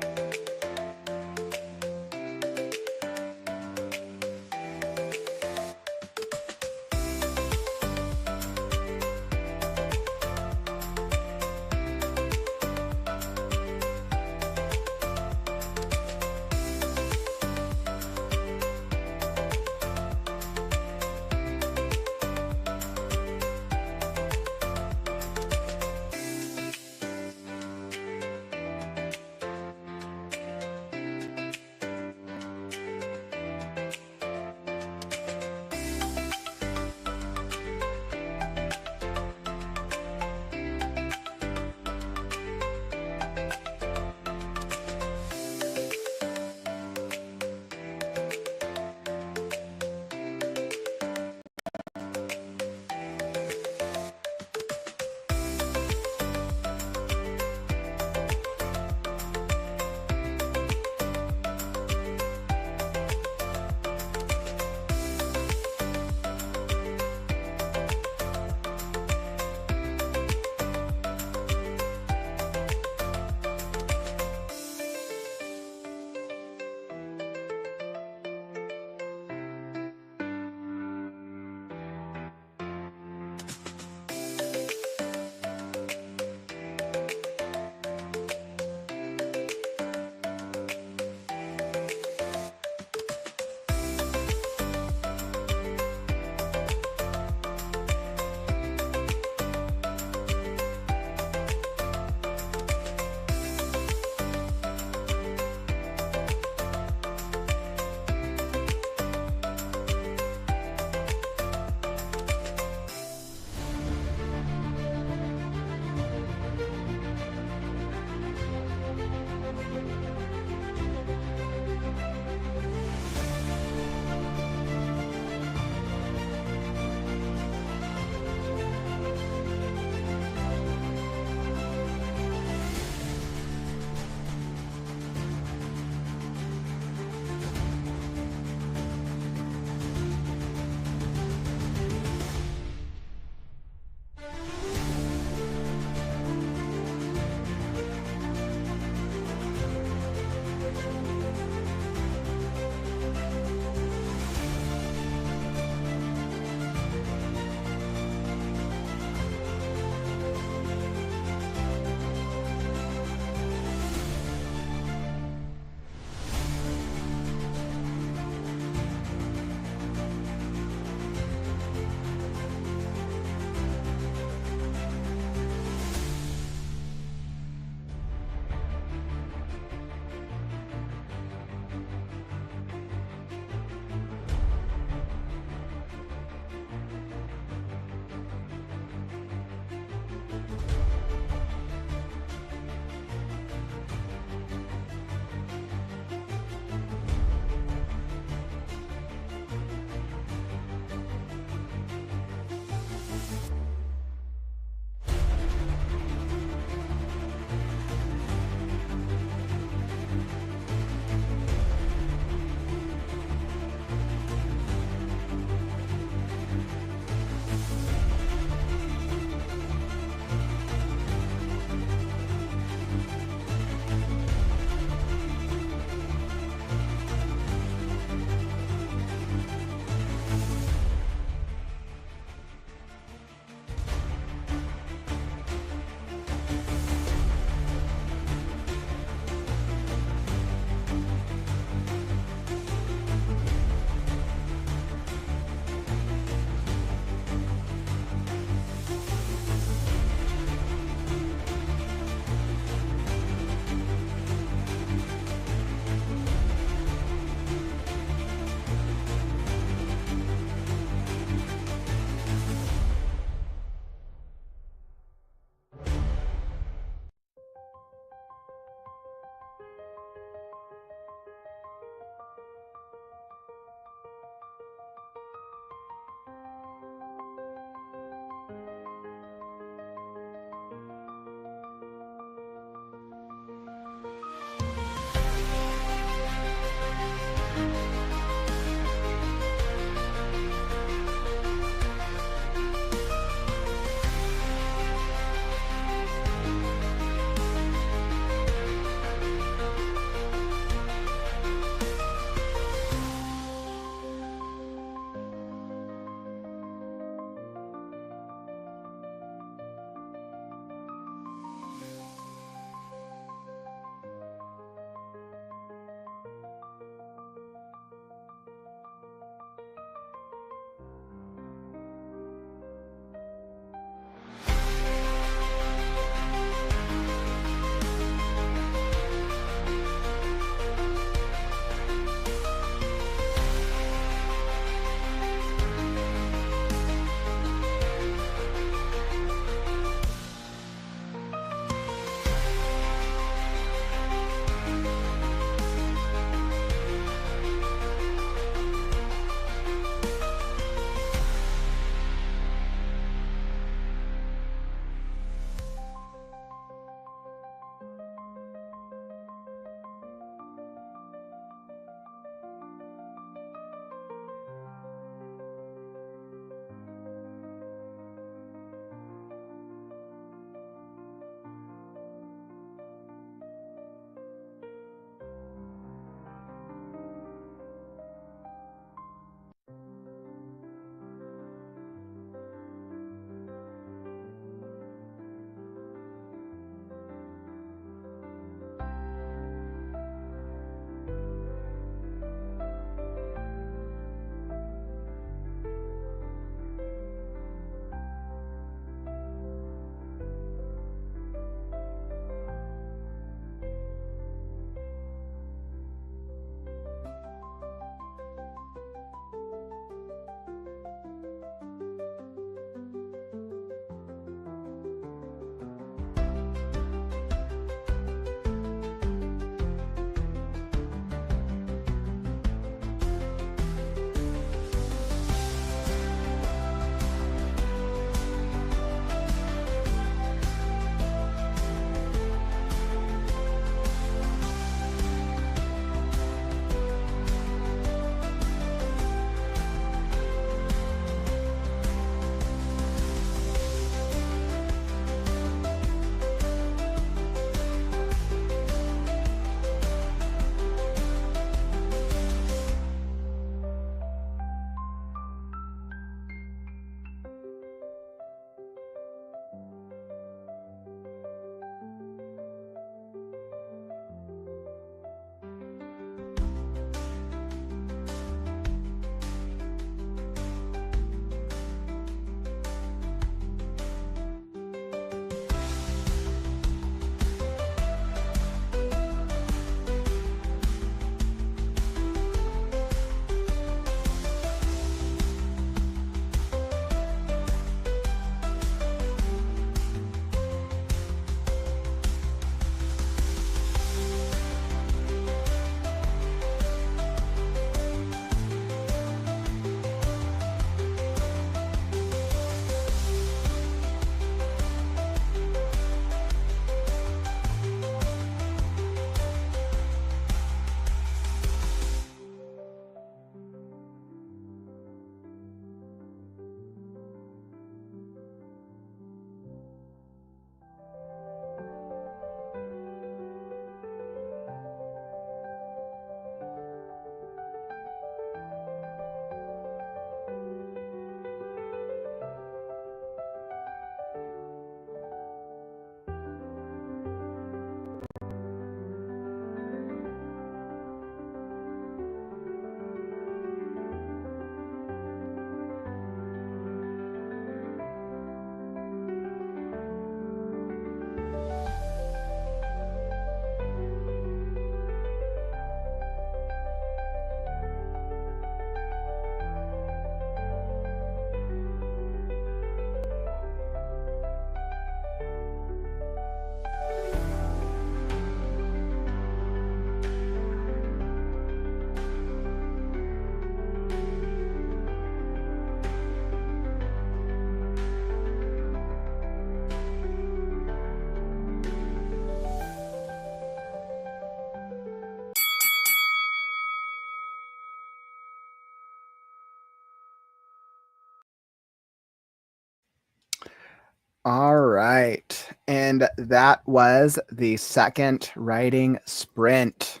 All right. And that was the second writing sprint.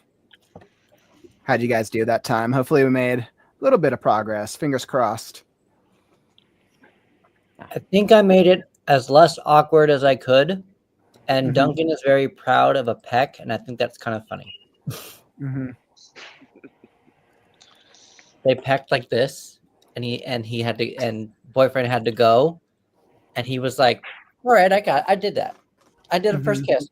How'd you guys do that time? Hopefully we made a little bit of progress. Fingers crossed. I think I made it as less awkward as I could. And Mhm. Duncan is very proud of a peck, and I think that's kind of funny. Mm-hmm. They pecked like this, and he had to, and boyfriend had to go, and he was like, "All right, I did that. I did a first kiss."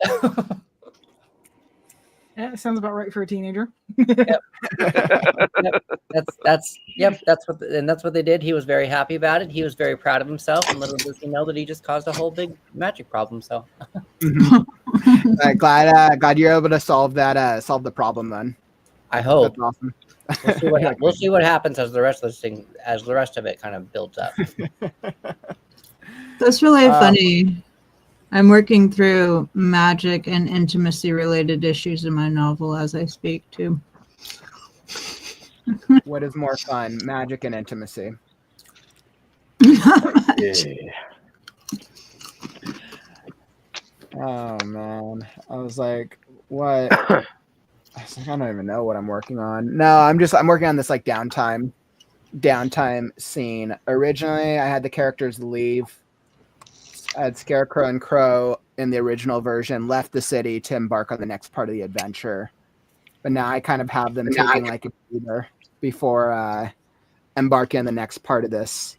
Yeah, it sounds about right for a teenager. That's what they did. He was very happy about it. He was very proud of himself, and little does he know that he just caused a whole big magic problem. So, glad you're able to solve the problem then. I hope. That's awesome. We'll see what happens as the rest of it kind of builds up. That's really funny. I'm working through magic and intimacy related issues in my novel as I speak too. What is more fun, magic and intimacy? Oh man, I was like, what? I was like, I don't even know what I'm working on. No, I'm working on this like downtime scene. Originally, I had the characters leave. I had Scarecrow and Crow in the original version left the city to embark on the next part of the adventure. But now I kind of have them taking like a breather before embarking on the next part of this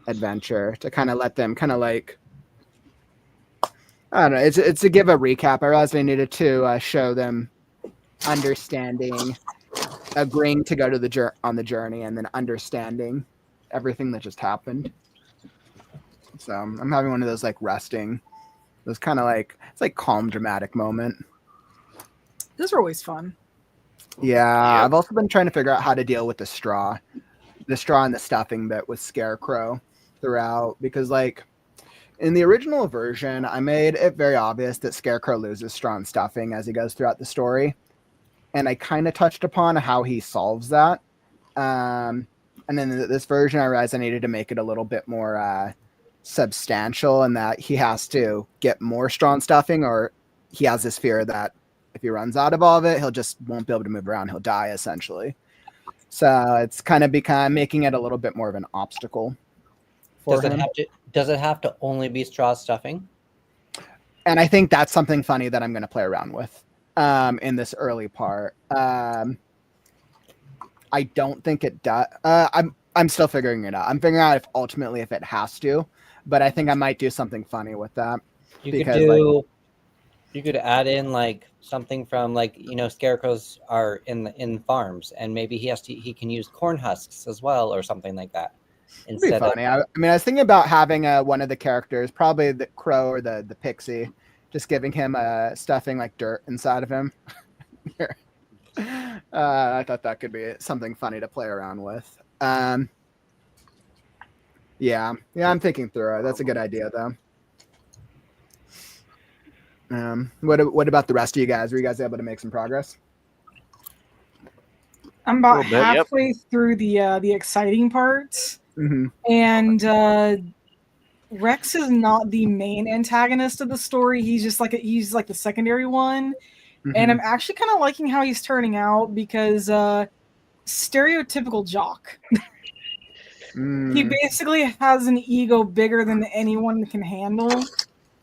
adventure to kind of let them kind of like, I don't know. It's to give a recap. I realized I needed to show them understanding, agreeing to go to on the journey, and then understanding everything that just happened. So I'm having one of those like resting, those kind of like, it's like calm, dramatic moment. Those are always fun. Yeah, I've also been trying to figure out how to deal with the straw and the stuffing bit with Scarecrow throughout, because like in the original version, I made it very obvious that Scarecrow loses straw and stuffing as he goes throughout the story. And I kind of touched upon how he solves that. And then this version, I realized I needed to make it a little bit more substantial, and that he has to get more straw and stuffing, or he has this fear that if he runs out of all of it, won't be able to move around. He'll die essentially. So it's kind of making it a little bit more of an obstacle for him. Does it have to only be straw stuffing? And I think that's something funny that I'm going to play around with in this early part. I don't think it does. I'm still figuring it out. I'm figuring out if it has to, but I think I might do something funny with that. You could add in like something from like, scarecrows are in farms, and maybe he can use corn husks as well, or something like that. It'd be funny. I was thinking about having one of the characters, probably the Crow or the Pixie, just giving him stuffing like dirt inside of him. I thought that could be something funny to play around with. Yeah, I'm thinking through it. That's a good idea, though. What about the rest of you guys? Were you guys able to make some progress? I'm about halfway through the exciting parts, and Rex is not the main antagonist of the story. He's just like he's like the secondary one, and I'm actually kind of liking how he's turning out, because stereotypical jock. He basically has an ego bigger than anyone can handle,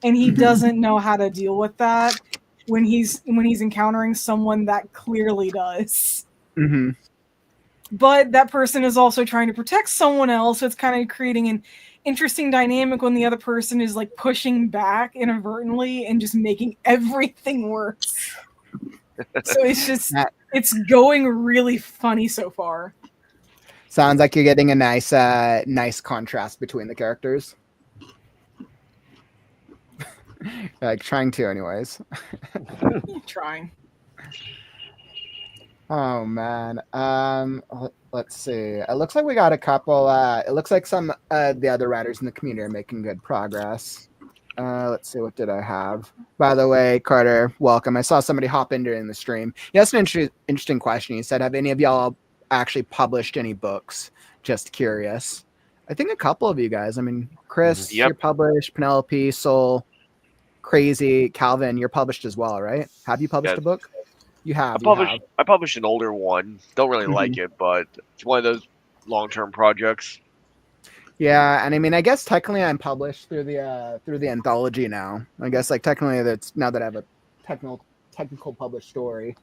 and he doesn't know how to deal with that when he's encountering someone that clearly does. But that person is also trying to protect someone else, so it's kind of creating an interesting dynamic when the other person is like pushing back inadvertently and just making everything worse. So it's going really funny so far. Sounds like you're getting a nice contrast between the characters. Like trying to, anyways. Trying. Oh man. Let's see. It looks like we got a couple. It looks like some the other writers in the community are making good progress. Let's see. What did I have? By the way, Carter, welcome. I saw somebody hop in during the stream. He asked an interesting question. He said, "Have any of y'all actually published any books?" Just curious. I think a couple of you guys. I mean, Chris, Yep. you're published. Penelope, Soul, Crazy, Calvin, you're published as well, right? Have you published Yes. a book? You have. I published an older one. Don't really like it, but it's one of those long-term projects. Yeah, and I mean, I guess technically I'm published through the anthology now. I guess like technically that's now that I have a technical published story,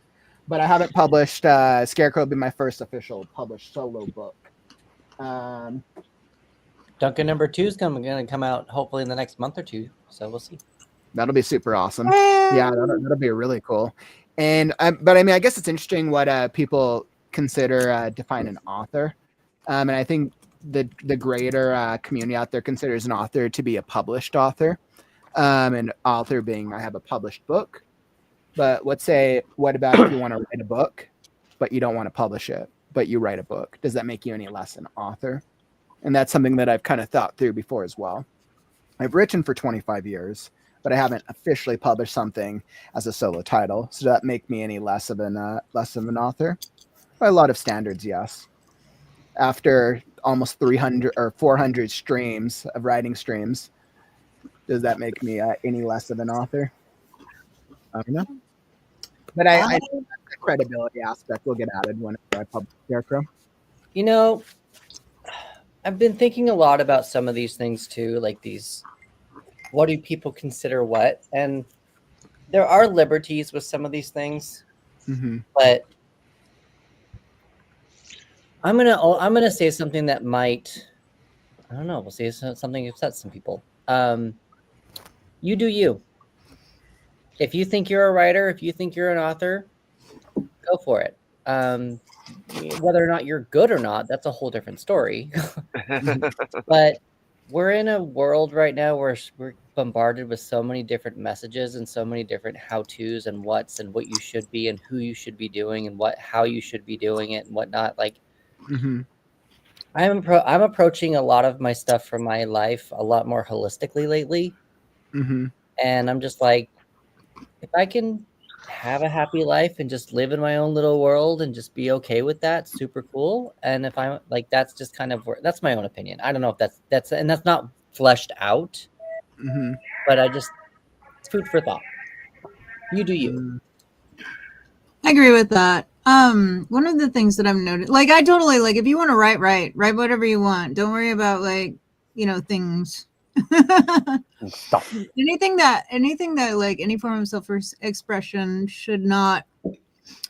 but I haven't published. Scarecrow will be my first official published solo book. Duncan number 2 is going to come out hopefully in the next month or two. So we'll see. That'll be super awesome. Yeah, that'll be really cool. And but I mean, I guess it's interesting what people consider define an author, and I think the greater community out there considers an author to be a published author, and author being I have a published book. But what about if you want to write a book, but you don't want to publish it, but you write a book? Does that make you any less an author? And that's something that I've kind of thought through before as well. I've written for 25 years, but I haven't officially published something as a solo title. So does that make me any less of an author? By a lot of standards, yes. After almost 300 or 400 streams of writing streams, does that make me any less of an author? I don't know. But I think the credibility aspect will get added whenever I publish Scarecrow. You know, I've been thinking a lot about some of these things too, like these, what do people consider what? And there are liberties with some of these things, but I'm gonna say something that might, I don't know, we'll see if something upsets some people. You do you. If you think you're a writer, if you think you're an author, go for it. Whether or not you're good or not, that's a whole different story. But we're in a world right now where we're bombarded with so many different messages and so many different how-tos and what's and what you should be and who you should be doing and how you should be doing it and whatnot. Like, I'm approaching a lot of my stuff from my life a lot more holistically lately. And I'm just like, if I can have a happy life and just live in my own little world and just be okay with that, super cool. And if I'm like, that's just kind of that's my own opinion. I don't know if that's and that's not fleshed out, but it's food for thought. You do you. I agree with that. One of the things that I've noticed, like I totally like, if you want to write whatever you want. Don't worry about like, things. Stuff. Anything that like any form of self-expression should not,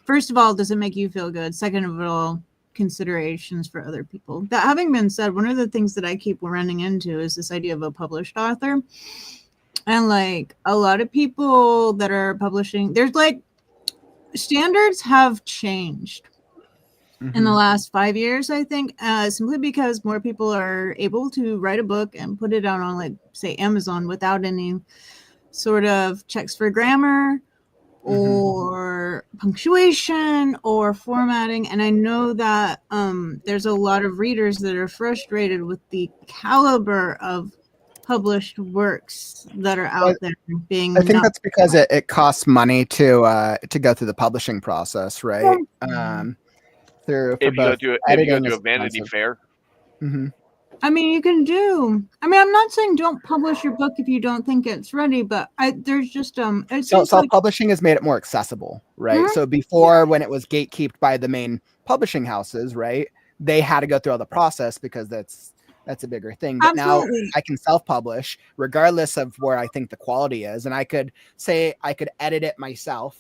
first of all, doesn't make you feel good. Second of all, considerations for other people. That having been said, one of the things that I keep running into is this idea of a published author. And like a lot of people that are publishing, there's like standards have changed in the last 5 years, I think, simply because more people are able to write a book and put it out on, like, say, Amazon without any sort of checks for grammar or punctuation or formatting. And I know that there's a lot of readers that are frustrated with the caliber of published works that are out there being. I think that's because it costs money to go through the publishing process, right? If you go to a Vanity Fair. I mean, you can do. I mean, I'm not saying don't publish your book if you don't think it's ready, but there's just self-publishing has made it more accessible, right? So before, when it was gatekept by the main publishing houses, right, they had to go through all the process because that's a bigger thing. But now I can self-publish regardless of where I think the quality is, and I could edit it myself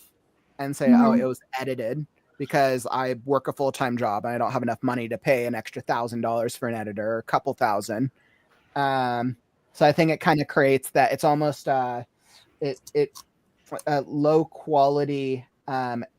and say, oh, it was edited, because I work a full-time job and I don't have enough money to pay an extra $1,000 for an editor, or a couple thousand. So I think it kind of creates that it's almost it's a low quality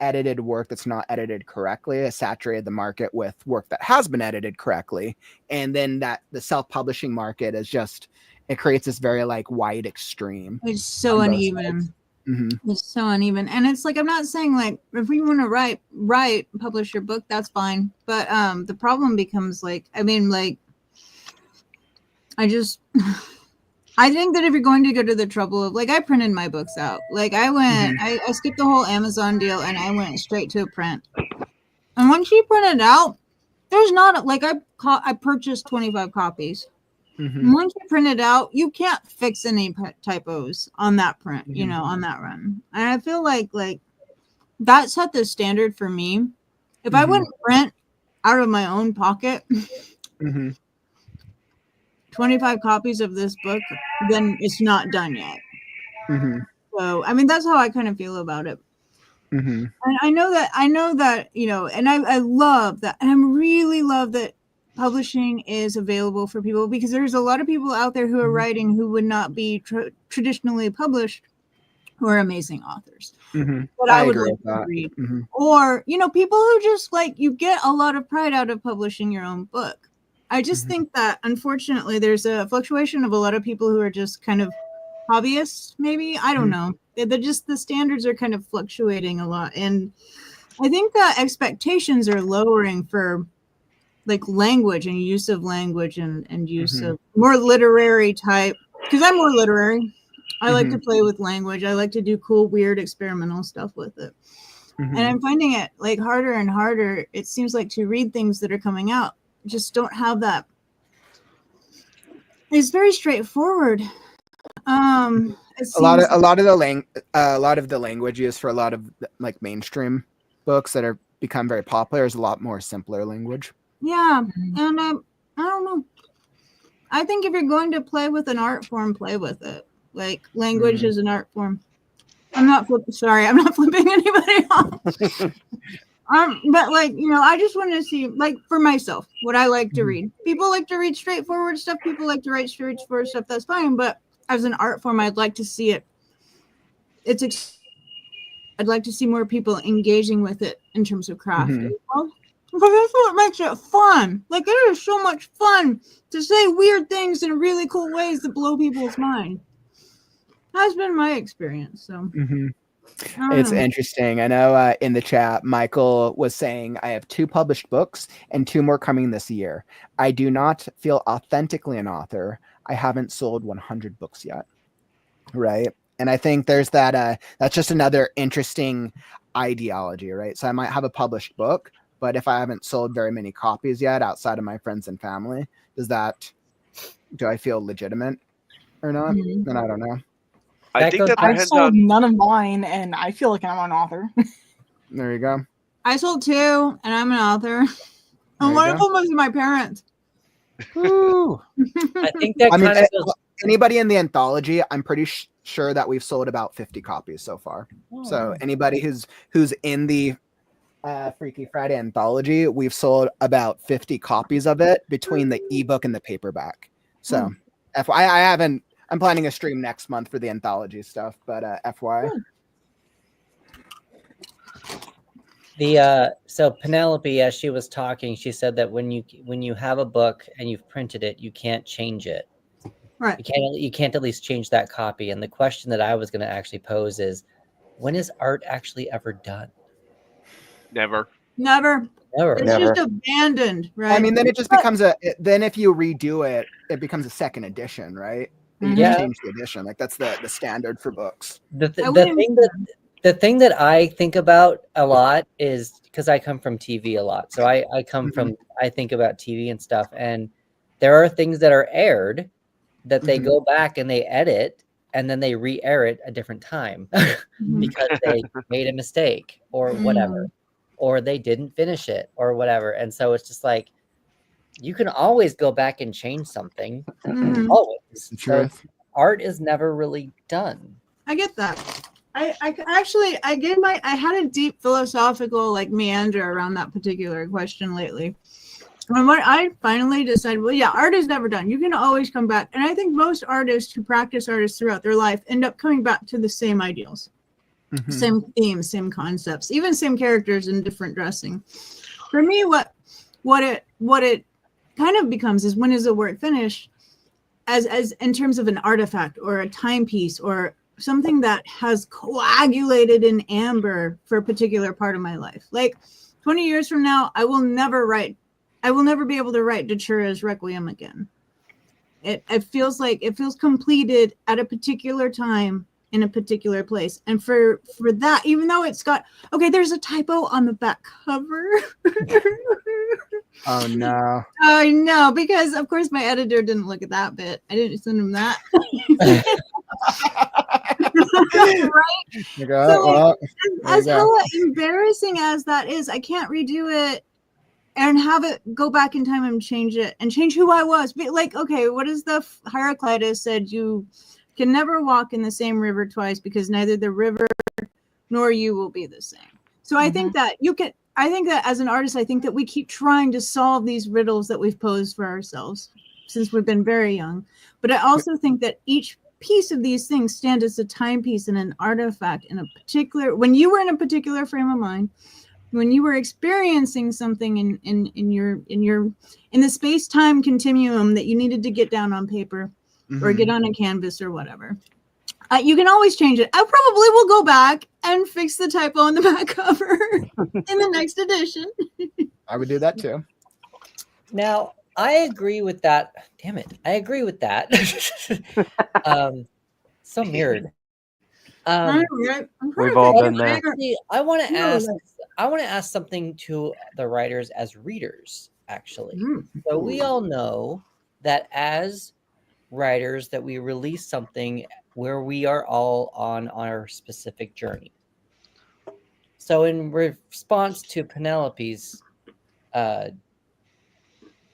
edited work that's not edited correctly has saturated the market with work that has been edited correctly. And then that the self-publishing market is just, it creates this very like wide extreme. It's so uneven. It's so uneven. And it's like, I'm not saying like, if you want to write, publish your book, that's fine. But the problem becomes like, I mean, like, I think that if you're going to go to the trouble of, like, I printed my books out. Like, I went, I skipped the whole Amazon deal and I went straight to a print. And once you print it out, there's not like I purchased 25 copies. Mhm. Once you print it out, you can't fix any typos on that print, you know, on that run. And I feel like that set the standard for me. If I wouldn't print out of my own pocket Mhm. 25 copies of this book, then it's not done yet. Mhm. So, I mean, that's how I kind of feel about it. Mhm. And I know that, you know, and I love that. And I really love that publishing is available for people, because there's a lot of people out there who are writing who would not be traditionally published, who are amazing authors. Mhm. But I I would agree like with to that. read. Mhm. Or, you know, people who just like, you get a lot of pride out of publishing your own book. I just Mhm. think that unfortunately there's a fluctuation of a lot of people who are just kind of hobbyists, maybe. I don't know. They're just, the standards are kind of fluctuating a lot. And I think that expectations are lowering for like language and use of language and use of more literary type, because I'm more literary. I like to play with language. I like to do cool, weird, experimental stuff with it. And I'm finding it like harder and harder. It seems like to read things that are coming out just don't have that. It's very straightforward. A lot of the language used for a lot of like mainstream books that are become very popular is a lot more simpler language. Yeah, and I don't know. I think if you're going to play with an art form, play with it. Like language is an art form. I'm not flipping anybody off. But like, you know, I just want to see, like, for myself, what I like to read. People like to read straightforward stuff. People like to write straightforward stuff. That's fine. But as an art form, I'd like to see it. I'd like to see more people engaging with it in terms of craft. Well, because that's what makes it fun. Like, it is so much fun to say weird things in really cool ways that blow people's mind. That's been my experience. So It's interesting. I know in the chat, Michael was saying, I have 2 published books and 2 more coming this year. I do not feel authentically an author. I haven't sold 100 books yet. Right. And I think there's that, that's just another interesting ideology, right? So I might have a published book, but if I haven't sold very many copies yet outside of my friends and family, do I feel legitimate or not? And I don't know. I think that I've depends sold on. none of mine, and I feel like I'm an author. There you go. I sold 2, and I'm an author. And one of them was my parents. I think that kind of goes. Anybody in the anthology, I'm pretty sure that we've sold about 50 copies so far. So anybody who's in the Freaky Friday anthology, we've sold about 50 copies of it between the ebook and the paperback. So I'm planning a stream next month for the anthology stuff, but FYI. So Penelope, as she was talking, she said that when you have a book and you've printed it, you can't change it. Right. You can't at least change that copy. And the question that I was going to actually pose is, when is art actually ever done? Never. It's just abandoned, right? I mean, then it just becomes then if you redo it, it becomes a second edition, right? You just change the edition. Like that's the standard for books. The thing that I think about a lot is, because I come from TV a lot. So I think about TV and stuff. And there are things that are aired that they go back and they edit and then they re-air it a different time because they made a mistake or whatever, or they didn't finish it or whatever. And so it's just like, you can always go back and change something. Always. So art is never really done. I get that. I had a deep philosophical like meander around that particular question lately. And when I finally decided, well, yeah, art is never done. You can always come back. And I think most artists who practice artists throughout their life end up coming back to the same ideals, same themes, same concepts, even same characters in different dressing. For me, what it kind of becomes is, when is the work finished, as in terms of an artifact or a timepiece or something that has coagulated in amber for a particular part of my life. Like 20 years from now, I will never be able to write Datura's Requiem again. It feels completed at a particular time in a particular place. And for that, even though it's got, there's a typo on the back cover. Oh no. I know, because of course my editor didn't look at that bit. I didn't send him that. Right? You So, go, as there you go. hella embarrassing as that is, I can't redo it and have it go back in time and change it and change who I was. But like, okay, what is the Heraclitus said? You can never walk in the same river twice because neither the river nor you will be the same. So I think that I think that as an artist, I think that we keep trying to solve these riddles that we've posed for ourselves since we've been very young. But I also think that each piece of these things stand as a timepiece and an artifact in a particular, when you were in a particular frame of mind, when you were experiencing something in the space-time continuum that you needed to get down on paper or get on a canvas or whatever. You can always change it. I probably will go back and fix the typo on the back cover in the next edition. I would do that too. Now, I agree with that. Damn it. I agree with that. So mirrored. We've all been there. Actually, I want to ask something to the writers as readers, actually. So we all know that as writers that we release something where we are all on our specific journey. So in response to Penelope's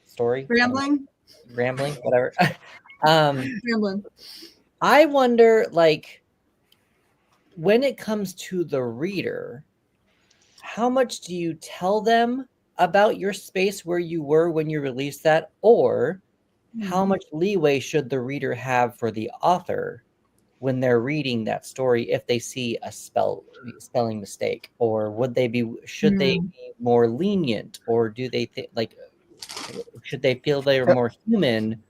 story, rambling, whatever. Rambling. I wonder, like, when it comes to the reader, how much do you tell them about your space where you were when you released that, or how much leeway should the reader have for the author when they're reading that story if they see a spelling mistake, or should they be more lenient, or do they should they feel they're more human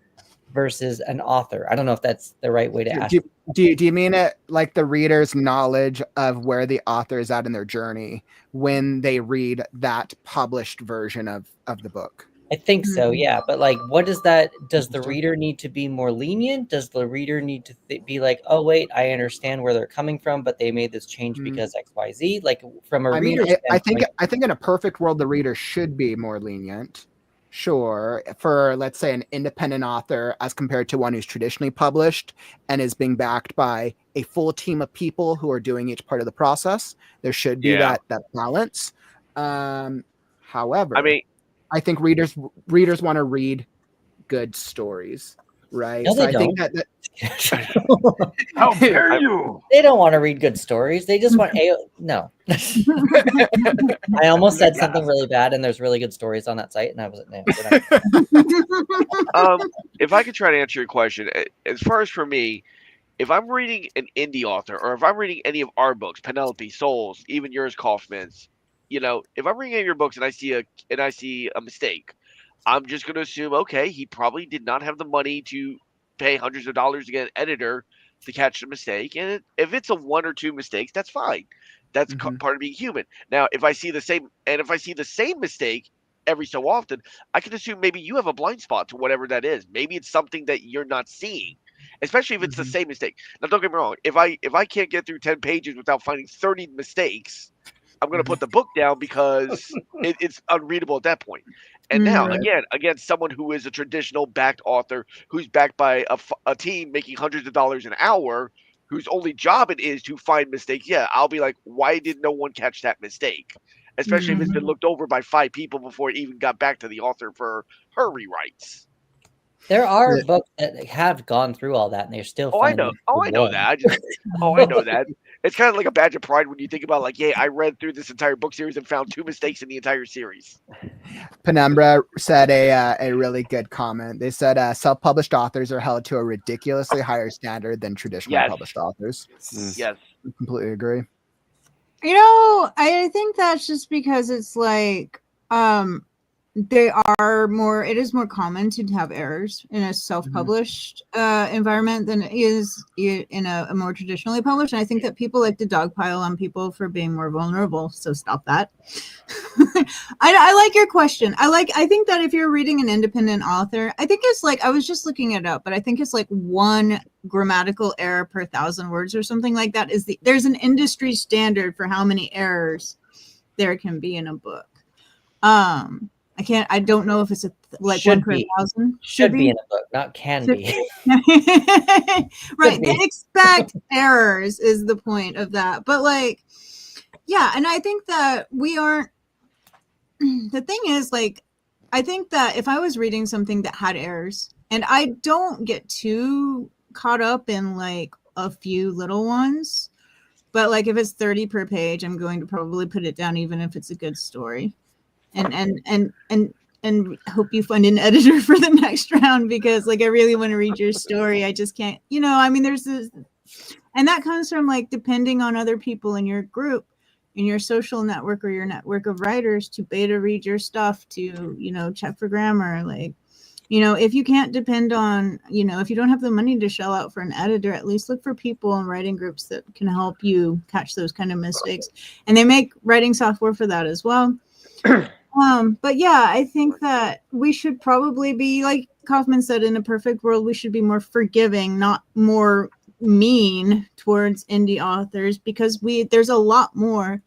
versus an author? I don't know if that's the right way to ask. Do you mean it like the reader's knowledge of where the author is at in their journey when they read that published version of the book? I think so, yeah. But like, what does that? Does the reader need to be more lenient? Does the reader need to be like, oh wait, I understand where they're coming from, but they made this change because X, Y, Z? Like from a reader standpoint, I think in a perfect world, the reader should be more lenient. Sure, for let's say an independent author as compared to one who's traditionally published and is being backed by a full team of people who are doing each part of the process, there should be that balance. However, I think readers want to read good stories, right? No, they don't. Think that How dare you? They don't want to read good stories. They just want no. I almost said something really bad, and there's really good stories on that site, and I wasn't. If I could try to answer your question, as far as for me, if I'm reading an indie author, or if I'm reading any of our books, Penelope, Souls, even yours, Kaufman's, if I'm reading any of your books and I see a mistake, I'm just going to assume, okay, he probably did not have the money to pay hundreds of dollars to get an editor to catch the mistake. And if it's a one or two mistakes, that's fine. That's part of being human. Now, if I see the same mistake every so often, I can assume maybe you have a blind spot to whatever that is. Maybe it's something that you're not seeing, especially if it's the same mistake. Now, don't get me wrong. If I can't get through 10 pages without finding 30 mistakes, I'm going to put the book down because it's unreadable at that point. And now, again, someone who is a traditional backed author, who's backed by a team making hundreds of dollars an hour, whose only job it is to find mistakes. Yeah, I'll be like, why did no one catch that mistake? Especially if it's been looked over by 5 people before it even got back to the author for her rewrites. There are books that have gone through all that, and they're still. I know that. I know that. It's kind of like a badge of pride when you think about, like, yeah, I read through this entire book series and found 2 mistakes in the entire series. Penumbra said a really good comment. They said self-published authors are held to a ridiculously higher standard than traditionally published authors. Yes, I completely agree. I think that's just because it's like it is more common to have errors in a self-published environment than it is in a more traditionally published. And I think that people like to dogpile on people for being more vulnerable. So stop that. I like your question. I think that if you're reading an independent author, I think it's like, I was just looking it up, but I think it's like 1 grammatical error per 1,000 words or something like that. There's an industry standard for how many errors there can be in a book. I don't know if it's like Should one per be. 1,000. Should be in a book, not can Should- be. Right. be. They expect errors is the point of that. But like, yeah, and I think that we aren't the thing is like I think that if I was reading something that had errors, and I don't get too caught up in like a few little ones, but like if it's 30 per page, I'm going to probably put it down even if it's a good story. And hope you find an editor for the next round, because like I really want to read your story. I just can't, I mean, there's this, and that comes from like depending on other people in your group, in your social network or your network of writers to beta read your stuff, to check for grammar. Like, if you can't depend on, if you don't have the money to shell out for an editor, at least look for people in writing groups that can help you catch those kind of mistakes. And they make writing software for that as well. But yeah, I think that we should probably be, like Kaufman said, in a perfect world, we should be more forgiving, not more mean towards indie authors, because there's a lot more.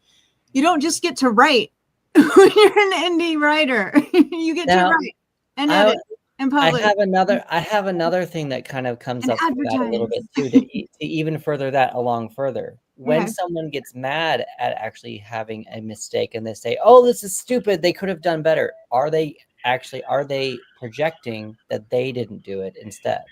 You don't just get to write when you're an indie writer. You get to write and edit and publish. I have another thing that kind of comes up with that a little bit too, to even further that along further. When someone gets mad at actually having a mistake and they say, "Oh, this is stupid. They could have done better." Are they projecting that they didn't do it instead?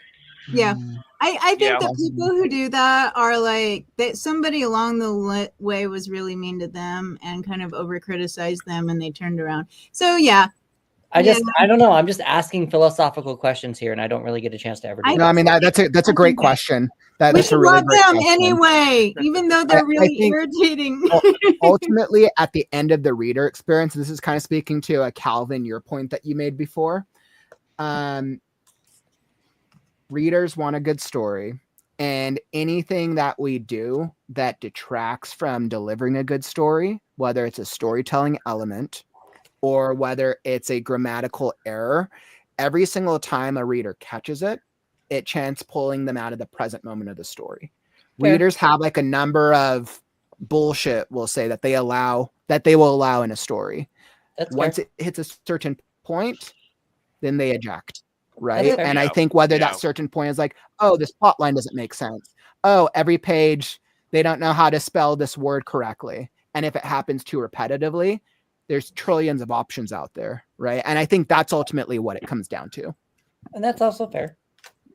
Yeah. I think that people who do that are like that somebody along the way was really mean to them and kind of over criticized them and they turned around. So yeah. I don't know. I'm just asking philosophical questions here, and I don't really get a chance to ever do No, I mean that's a great question. We should a really love great them question. anyway, even though they're really irritating. Ultimately, at the end of the reader experience, this is kind of speaking to Calvin, your point that you made before. Readers want a good story, and anything that we do that detracts from delivering a good story, whether it's a storytelling element or whether it's a grammatical error, every single time a reader catches it, it chance pulling them out of the present moment of the story. Fair. Readers have like a number of bullshit, we'll say, that they will allow in a story. Once it hits a certain point, then they eject, right? And I think whether that certain point is like, oh, this plot line doesn't make sense. Oh, every page, they don't know how to spell this word correctly. And if it happens too repetitively, there's trillions of options out there, right? And I think that's ultimately what it comes down to. And that's also fair.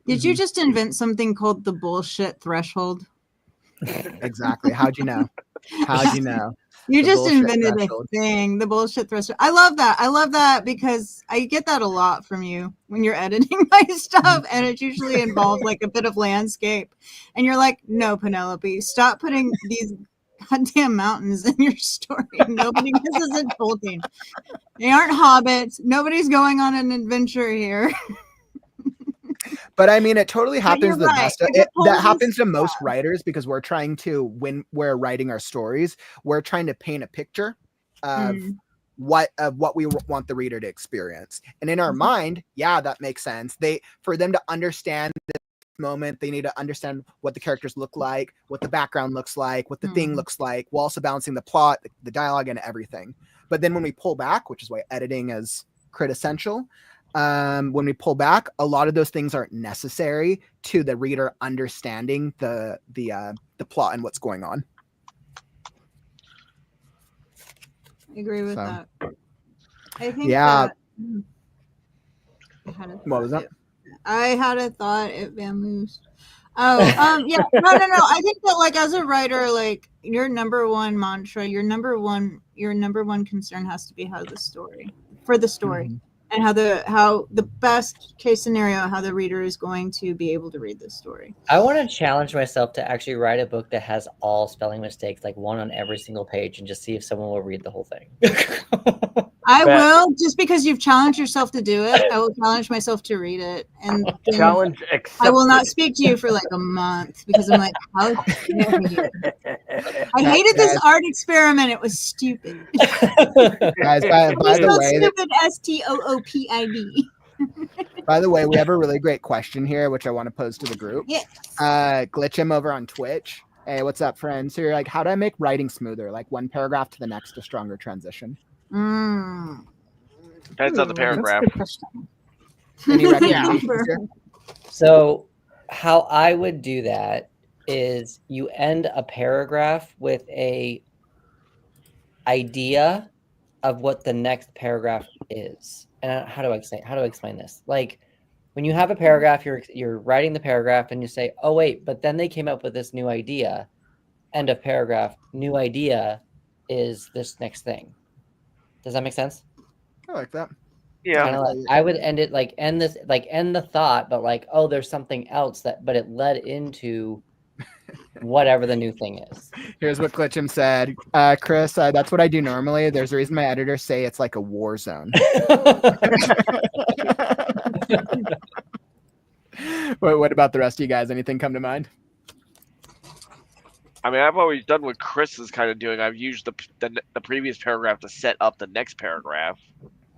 Did you just invent something called the bullshit threshold? Exactly. How'd you know? How'd you know? You just invented a thing, the bullshit threshold. I love that. I love that because I get that a lot from you when you're editing my stuff, and it usually involves like a bit of landscape. And you're like, no, Penelope, stop putting these goddamn mountains in your story. This isn't Tolkien. They aren't hobbits. Nobody's going on an adventure here. But I mean, it totally happens that happens to most writers, because we're trying to, when we're writing our stories, we're trying to paint a picture of what we want the reader to experience. And in our mind, that makes sense. For them to understand this moment, they need to understand what the characters look like, what the background looks like, what the thing looks like, while also balancing the plot, the dialogue, and everything. But then when we pull back, which is why editing is essential, when we pull back, a lot of those things aren't necessary to the reader understanding the plot and what's going on. I agree with that. I think what was that? I had a thought, it vamoosed. No. I think that like as a writer, like your number one mantra, your number one concern has to be how the story. And how the best case scenario, how the reader is going to be able to read this story. I want to challenge myself to actually write a book that has all spelling mistakes, like one on every single page, and just see if someone will read the whole thing. I will, just because you've challenged yourself to do it. I will challenge myself to read it, and challenge accepted. I will not speak to you for like a month because I'm like, how dare you? I hated this art experiment. It was stupid. Guys, by the way, stupid STOOPID. By the way, we have a really great question here, which I want to pose to the group. Yes. Glitch'em over on Twitch. Hey, what's up, friends? So you're like, how do I make writing smoother? Like one paragraph to the next, a stronger transition. Depends on the Ooh, that's a paragraph. good question. Any recommendations here? So how I would do that is you end a paragraph with a idea of what the next paragraph is. And how do I explain this? Like when you have a paragraph, you're writing the paragraph and you say, oh wait, but then they came up with this new idea. End of paragraph. New idea is this next thing. Does that make sense? I like that. Yeah. Kind of like I would end it like end the thought, but like, oh, there's something else but it led into whatever the new thing is. Here's what Glitchum said. Chris, that's what I do normally. There's a reason my editors say it's like a war zone. What about the rest of you guys? Anything come to mind? I mean, I've always done what Chris is kind of doing. I've used the previous paragraph to set up the next paragraph.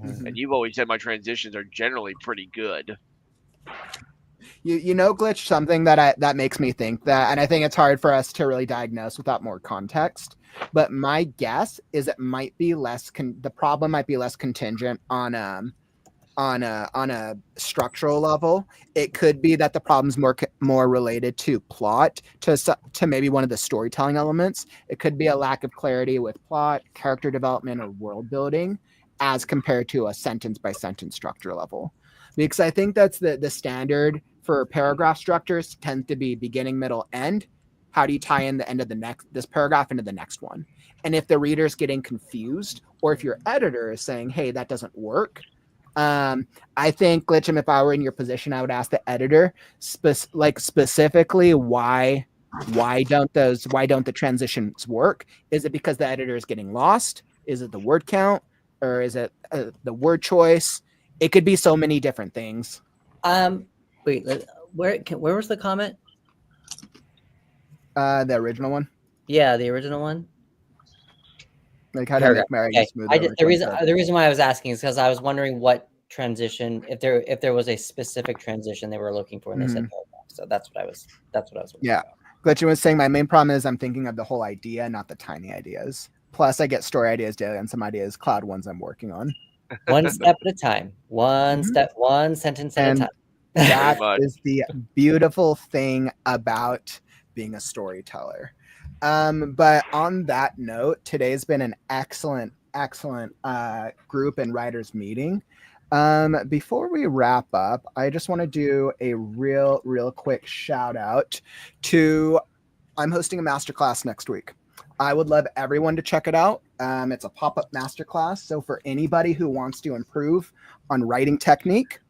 Mhm. And you've always said my transitions are generally pretty good. You know, Glitch, something that makes me think that, and I think it's hard for us to really diagnose without more context, but my guess is it might be less the problem might be less contingent on a structural level. It could be that the problem's more related to plot, to maybe one of the storytelling elements. It could be a lack of clarity with plot, character development, or world building, as compared to a sentence by sentence structure level. Because I think that's the standard for paragraph structures tends to be beginning, middle, end. How do you tie in the end of this paragraph into the next one? And if the reader's getting confused, or if your editor is saying, hey, that doesn't work, I think, Glitchum, if I were in your position, I would ask the editor specifically why don't the transitions work? Is it because the editor is getting lost? Is it the word count? Or is it the word choice? It could be so many different things. Wait, where was the comment? The original one. Yeah, the original one. Like how to make Mary smooth. The reason why I was asking is because I was wondering what transition, if there was a specific transition they were looking for, and they said paragraph. So that's what I was. Yeah, Glitchin was saying my main problem is I'm thinking of the whole idea, not the tiny ideas. Plus, I get story ideas daily and some ideas, cloud ones I'm working on. One step at a time. One sentence at a time. That is the beautiful thing about being a storyteller. But on that note, today's been an excellent group and writers meeting. Before we wrap up, I just want to do a real quick shout out to, I'm hosting a masterclass next week. I would love everyone to check it out. It's a pop-up masterclass. So for anybody who wants to improve on writing technique,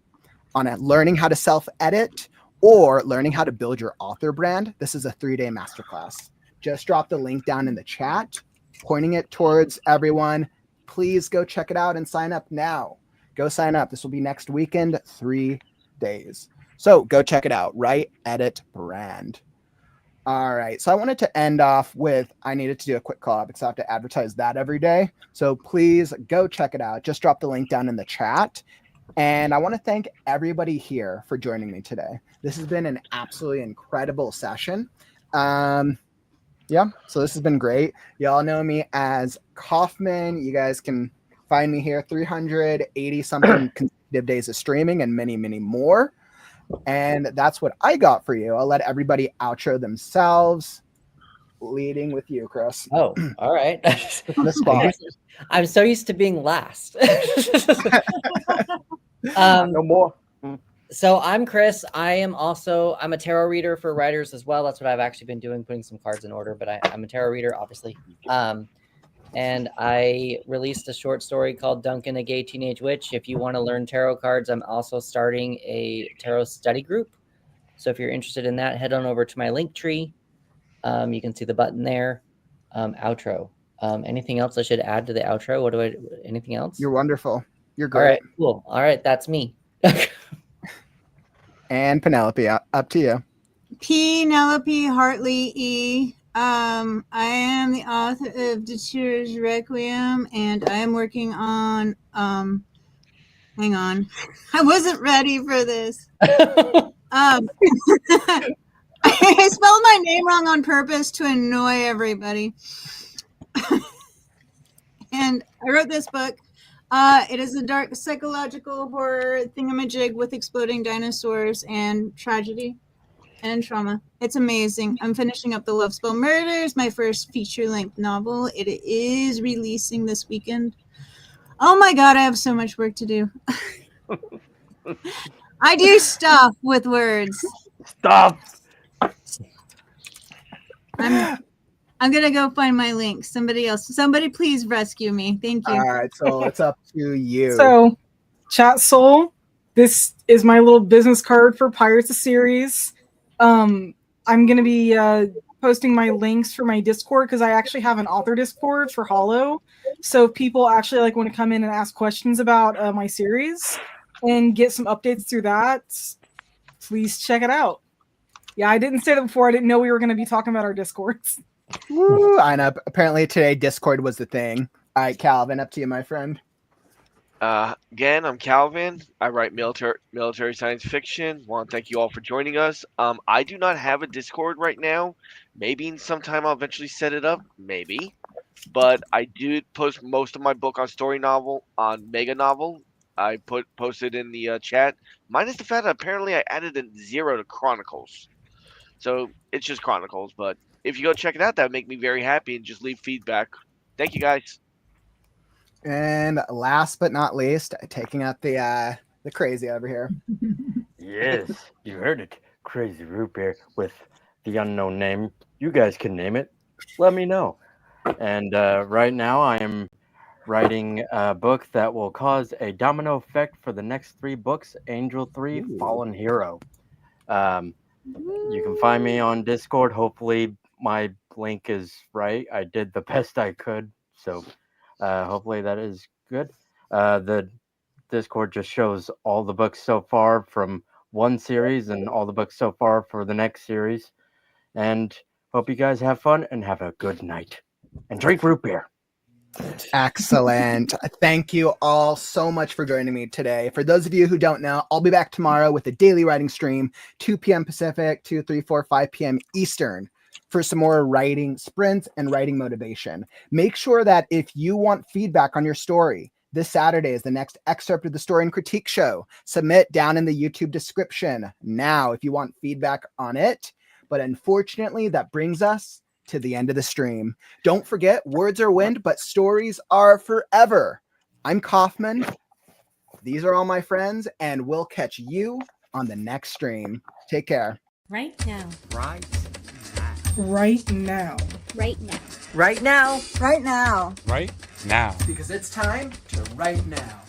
on learning how to self-edit, or learning how to build your author brand, this is a 3-day masterclass. Just drop the link down in the chat, pointing it towards everyone. Please go check it out and sign up now. Go sign up. This will be next weekend, 3 days. So go check it out. Write, Edit, Brand. All right. So I wanted to end off with, I needed to do a quick call because I have to advertise that every day. So please go check it out. Just drop the link down in the chat. And I want to thank everybody here for joining me today. This has been an absolutely incredible session. Yeah, so this has been great. Y'all know me as Kaufman. You guys can find me here 380 something consecutive days of streaming and many more. And that's what I got for you. I'll let everybody outro themselves, leading with you, Chris. Oh, all right. On the spot. I'm so used to being last. No more. So I'm Chris. I'm a tarot reader for writers as well. That's what I've actually been doing, putting some cards in order, but I'm a tarot reader, obviously. And I released a short story called Duncan, a Gay Teenage Witch. If you want to learn tarot cards, I'm also starting a tarot study group. So if you're interested in that, head on over to my link tree. You can see the button there. Outro. Anything else I should add to the outro? Anything else? You're wonderful. You're great. All right, cool. All right, that's me. And Penelope, up to you. Penelope Hartley E. I am the author of Detour's Requiem, and I am working on hang on. I wasn't ready for this. I spelled my name wrong on purpose to annoy everybody. And I wrote this book It is a dark psychological horror thingamajig with exploding dinosaurs and tragedy and trauma. It's amazing. I'm finishing up The Love Spell Murders, my first feature-length novel. It is releasing this weekend. Oh my god, I have so much work to do. I do stuff with words. Stop. I'm gonna go find my link. Somebody please rescue me. Thank you. All right, so it's up to you. So, Chat Soul, this is my little business card for Pirates of Series. I'm gonna be posting my links for my Discord because I actually have an author Discord for Hollow. So if people actually like want to come in and ask questions about my series and get some updates through that, please check it out. Yeah, I didn't say that before. I didn't know we were going to be talking about our Discords. Woo, I know. Apparently today Discord was the thing. All right, Calvin, up to you, my friend. Again, I'm Calvin. I write military science fiction. Want to thank you all for joining us. I do not have a Discord right now. Maybe sometime I'll eventually set it up. Maybe. But I do post most of my book on Story Novel, on Mega Novel. I posted in the chat. Minus the fact that apparently I added a 0 to Chronicles. So it's just Chronicles. But if you go check it out, that would make me very happy, and just leave feedback. Thank you, guys. And last but not least, taking out the crazy over here. Yes, you heard it. Crazy Root Beer with the unknown name. You guys can name it. Let me know. And right now I am writing a book that will cause a domino effect for the next 3 books, Angel 3, Ooh. Fallen Hero. You can find me on Discord. Hopefully my link is right. I did the best I could. So hopefully that is good. The Discord just shows all the books so far from one series and all the books so far for the next series. And hope you guys have fun and have a good night. And drink root beer. Excellent. Thank you all so much for joining me today. For those of you who don't know, I'll be back tomorrow with a daily writing stream, 2 p.m. Pacific, 2, 3, 4, 5 p.m. Eastern, for some more writing sprints and writing motivation. Make sure that if you want feedback on your story, this Saturday is the next excerpt of the Story and Critique Show. Submit down in the YouTube description now if you want feedback on it. But unfortunately, that brings us to the end of the stream. Don't forget, words are wind, but stories are forever. I'm Kaufman. These are all my friends, and we'll catch you on the next stream. Take care. Right now. Right now. Right now. Right now. Right now. Right now. Because it's time to write now.